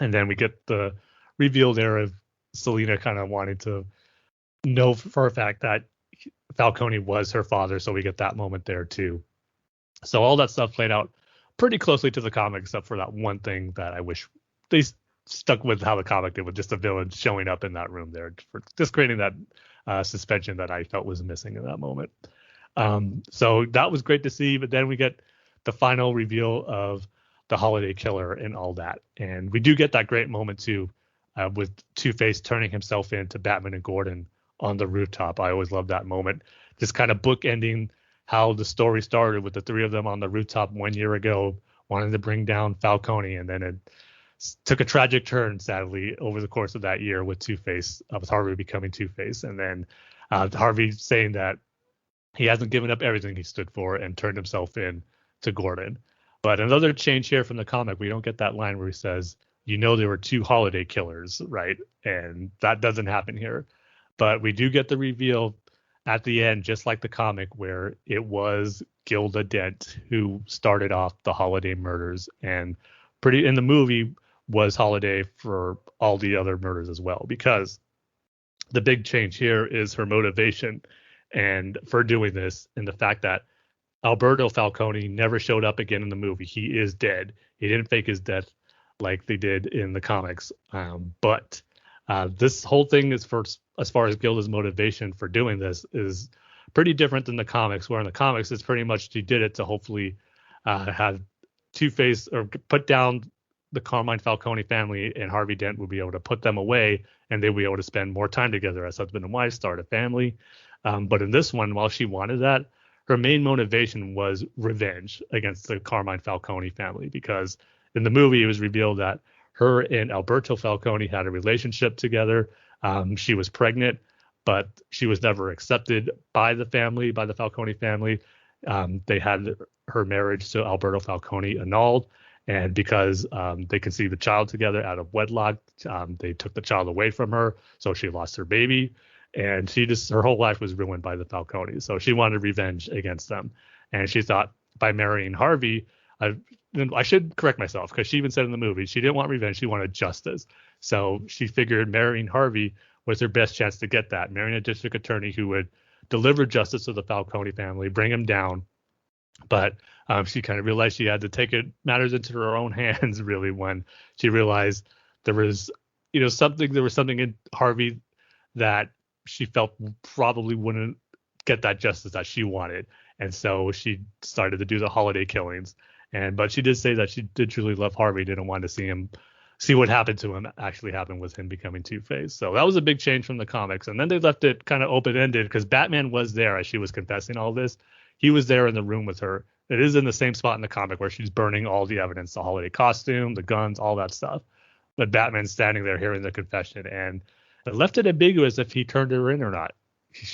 [SPEAKER 4] And then we get the reveal there of Selina kind of wanting to know for a fact that Falcone was her father, so we get that moment there too. So all that stuff played out pretty closely to the comic, except for that one thing that I wish they stuck with how the comic did, with just a villain showing up in that room there, for just creating that suspension that I felt was missing in that moment. So that was great to see. But then we get the final reveal of the Holiday Killer and all that. And we do get that great moment too, with Two-Face turning himself into Batman and Gordon on the rooftop. I always love that moment. Just kind of bookending how the story started with the 3 of them on the rooftop 1 year ago, wanting to bring down Falcone. And then it took a tragic turn, sadly, over the course of that year with Two-Face, with Harvey becoming Two-Face. And then Harvey saying that he hasn't given up everything he stood for and turned himself in to Gordon. But another change here from the comic, we don't get that line where he says, you know, there were 2 holiday killers, right? And that doesn't happen here. But we do get the reveal at the end, just like the comic, where it was Gilda Dent who started off the holiday murders, and pretty in the movie was Holiday for all the other murders as well, because the big change here is her motivation and for doing this, and the fact that Alberto Falcone never showed up again in the movie. He is dead. He didn't fake his death like they did in the comics. But this whole thing is, for as far as Gilda's motivation for doing this, is pretty different than the comics, where in the comics it's pretty much she did it to hopefully have Two-Face or put down the Carmine Falcone family, and Harvey Dent would be able to put them away, and they'd be able to spend more time together as husband and wife, start a family. But in this one, while she wanted that, her main motivation was revenge against the Carmine Falcone family, because in the movie it was revealed that her and Alberto Falcone had a relationship together. She was pregnant, but she was never accepted by the family, by the Falcone family. They had her marriage to Alberto Falcone annulled, and because they conceived a child together out of wedlock, they took the child away from her, so she lost her baby. And her whole life was ruined by the Falcones. So she wanted revenge against them. And she thought by marrying Harvey, I should correct myself, because she even said in the movie, she didn't want revenge, she wanted justice. So she figured marrying Harvey was her best chance to get that, marrying a district attorney who would deliver justice to the Falcone family, bring him down. But she kind of realized she had to take matters into her own hands, really, when she realized there was something in Harvey that she felt probably wouldn't get that justice that she wanted. And so she started to do the holiday killings. But she did say that she did truly love Harvey, didn't want to see what happened to him actually happen with him becoming Two-Face. So that was a big change from the comics. And then they left it kind of open-ended, because Batman was there as she was confessing all this. He was there in the room with her. It is in the same spot in the comic where she's burning all the evidence, the holiday costume, the guns, all that stuff. But Batman's standing there hearing the confession, and it left it ambiguous if he turned her in or not.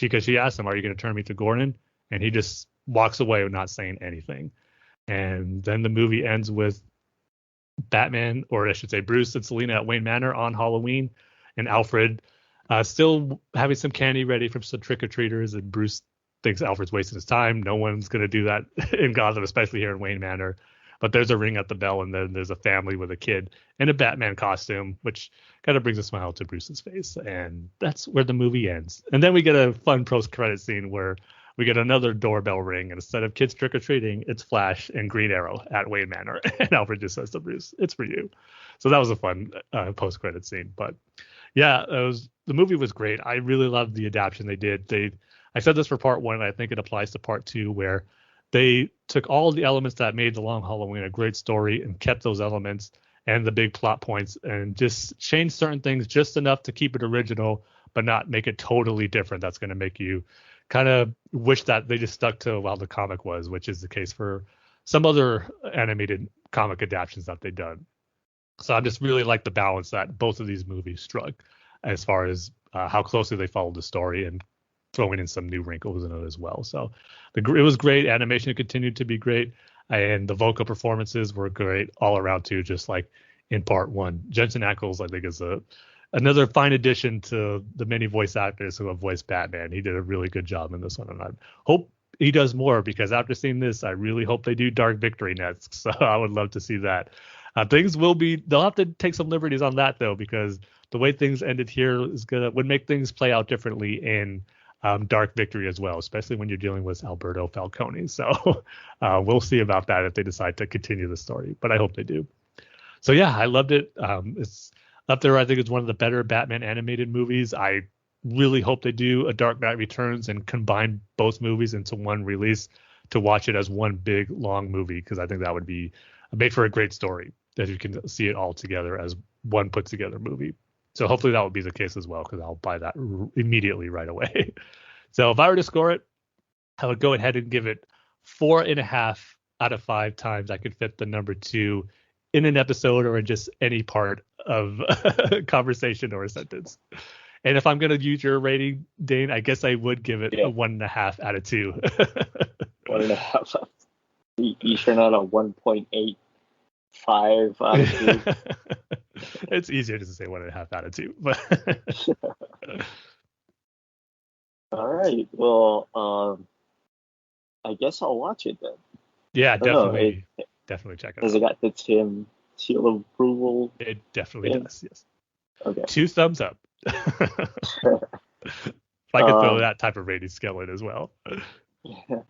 [SPEAKER 4] Because she asked him, are you going to turn me to Gordon? And he just walks away not saying anything. And then the movie ends with Batman, or I should say Bruce and Selina at Wayne Manor on Halloween, and Alfred still having some candy ready for some trick-or-treaters, and Bruce thinks Alfred's wasting his time. No one's going to do that in Gotham, especially here in Wayne Manor. But there's a ring at the bell, and then there's a family with a kid in a Batman costume, which kind of brings a smile to Bruce's face. And that's where the movie ends. And then we get a fun post-credit scene where we get another doorbell ring, and instead of kids trick-or-treating, it's Flash and Green Arrow at Wayne Manor. And Alfred just says to Bruce, "It's for you." So that was a fun post-credit scene. But yeah, the movie was great. I really loved the adaptation they did. I said this for part 1, and I think it applies to part 2, where they took all the elements that made The Long Halloween a great story and kept those elements and the big plot points and just changed certain things just enough to keep it original, but not make it totally different. That's going to make you kind of wish that they just stuck to how the comic was, which is the case for some other animated comic adaptations that they've done. So I just really like the balance that both of these movies struck as far as how closely they followed the story and throwing in some new wrinkles in it as well. So it was great. Animation continued to be great. And the vocal performances were great all around too, just like in part 1. Jensen Ackles, I think, is another fine addition to the many voice actors who have voiced Batman. He did a really good job in this one, and I hope he does more, because after seeing this, I really hope they do Dark Victory next. So I would love to see that. They'll have to take some liberties on that though, because the way things ended here would make things play out differently in Dark Victory as well, especially when you're dealing with Alberto Falcone. So we'll see about that if they decide to continue the story, but I hope they do. So yeah, I loved it. It's up there. I think it's one of the better Batman animated movies. I really hope they do a Dark Knight Returns and combine both movies into one release to watch it as one big long movie, because I think that would be made for a great story, that you can see it all together as one put together movie. So hopefully that would be the case as well, because I'll buy that immediately right away. So if I were to score it, I would go ahead and give it 4.5 out of 5 times I could fit the number 2 in an episode or in just any part of a conversation or a sentence. And if I'm going to use your rating, Dane, I guess I would give it a 1.5 out of 2.
[SPEAKER 3] 1.5. You sure not a 1.85 out of 2?
[SPEAKER 4] It's easier just to say 1.5 out of 2. But
[SPEAKER 3] all right. Well, I guess I'll watch it then.
[SPEAKER 4] Yeah, definitely check it out.
[SPEAKER 3] Has it got the Tim seal of approval?
[SPEAKER 4] It definitely does. Yes.
[SPEAKER 3] Okay.
[SPEAKER 4] 2 thumbs up. If I could throw that type of rating scale in as well.
[SPEAKER 3] Yeah.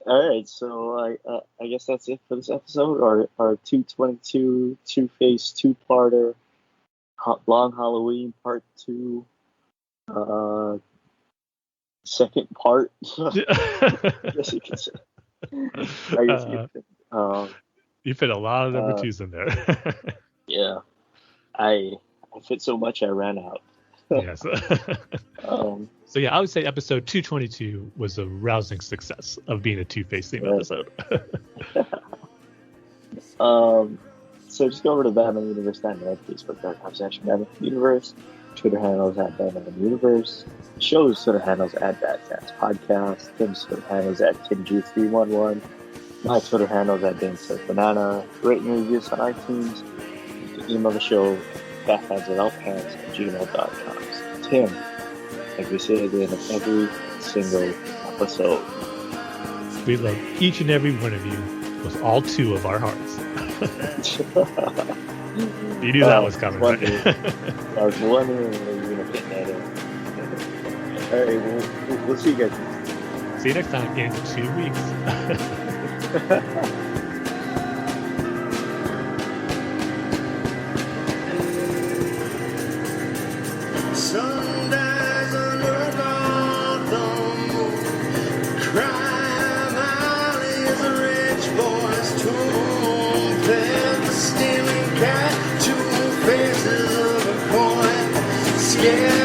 [SPEAKER 3] All right, so I guess that's it for this episode. Our 222 Two-Face 2-parter, Long Halloween Part 2, second part. I guess you could say.
[SPEAKER 4] You fit a lot of number 2s in there.
[SPEAKER 3] Yeah, I fit so much I ran out.
[SPEAKER 4] Yes. So yeah, I would say episode 222 was a rousing success of being a Two-Face theme episode.
[SPEAKER 3] So just go over to BatmanUniverse.net, Facebook.com/Batman Universe, Twitter handles at Batman Universe, show's Twitter handles at Bat-Fans Podcast, Tim's Twitter handles at TimG311, my Twitter handles at DaneSurfBanana, rate and reviews on iTunes. You can email the show, batfanswithoutpants@gmail.com. So, Tim, like we say at the end of every single episode,
[SPEAKER 4] we love each and every one of you with all 2 of our hearts. You knew that was coming, right?
[SPEAKER 3] I was wondering where you were going to get that in. All right, we'll see you guys.
[SPEAKER 4] See you next time in 2 weeks.
[SPEAKER 2] Sunrise under Gotham, Crime Alley is a rich boy's tomb. There's a stealing cat, 2 faces of a coin. Scarecrow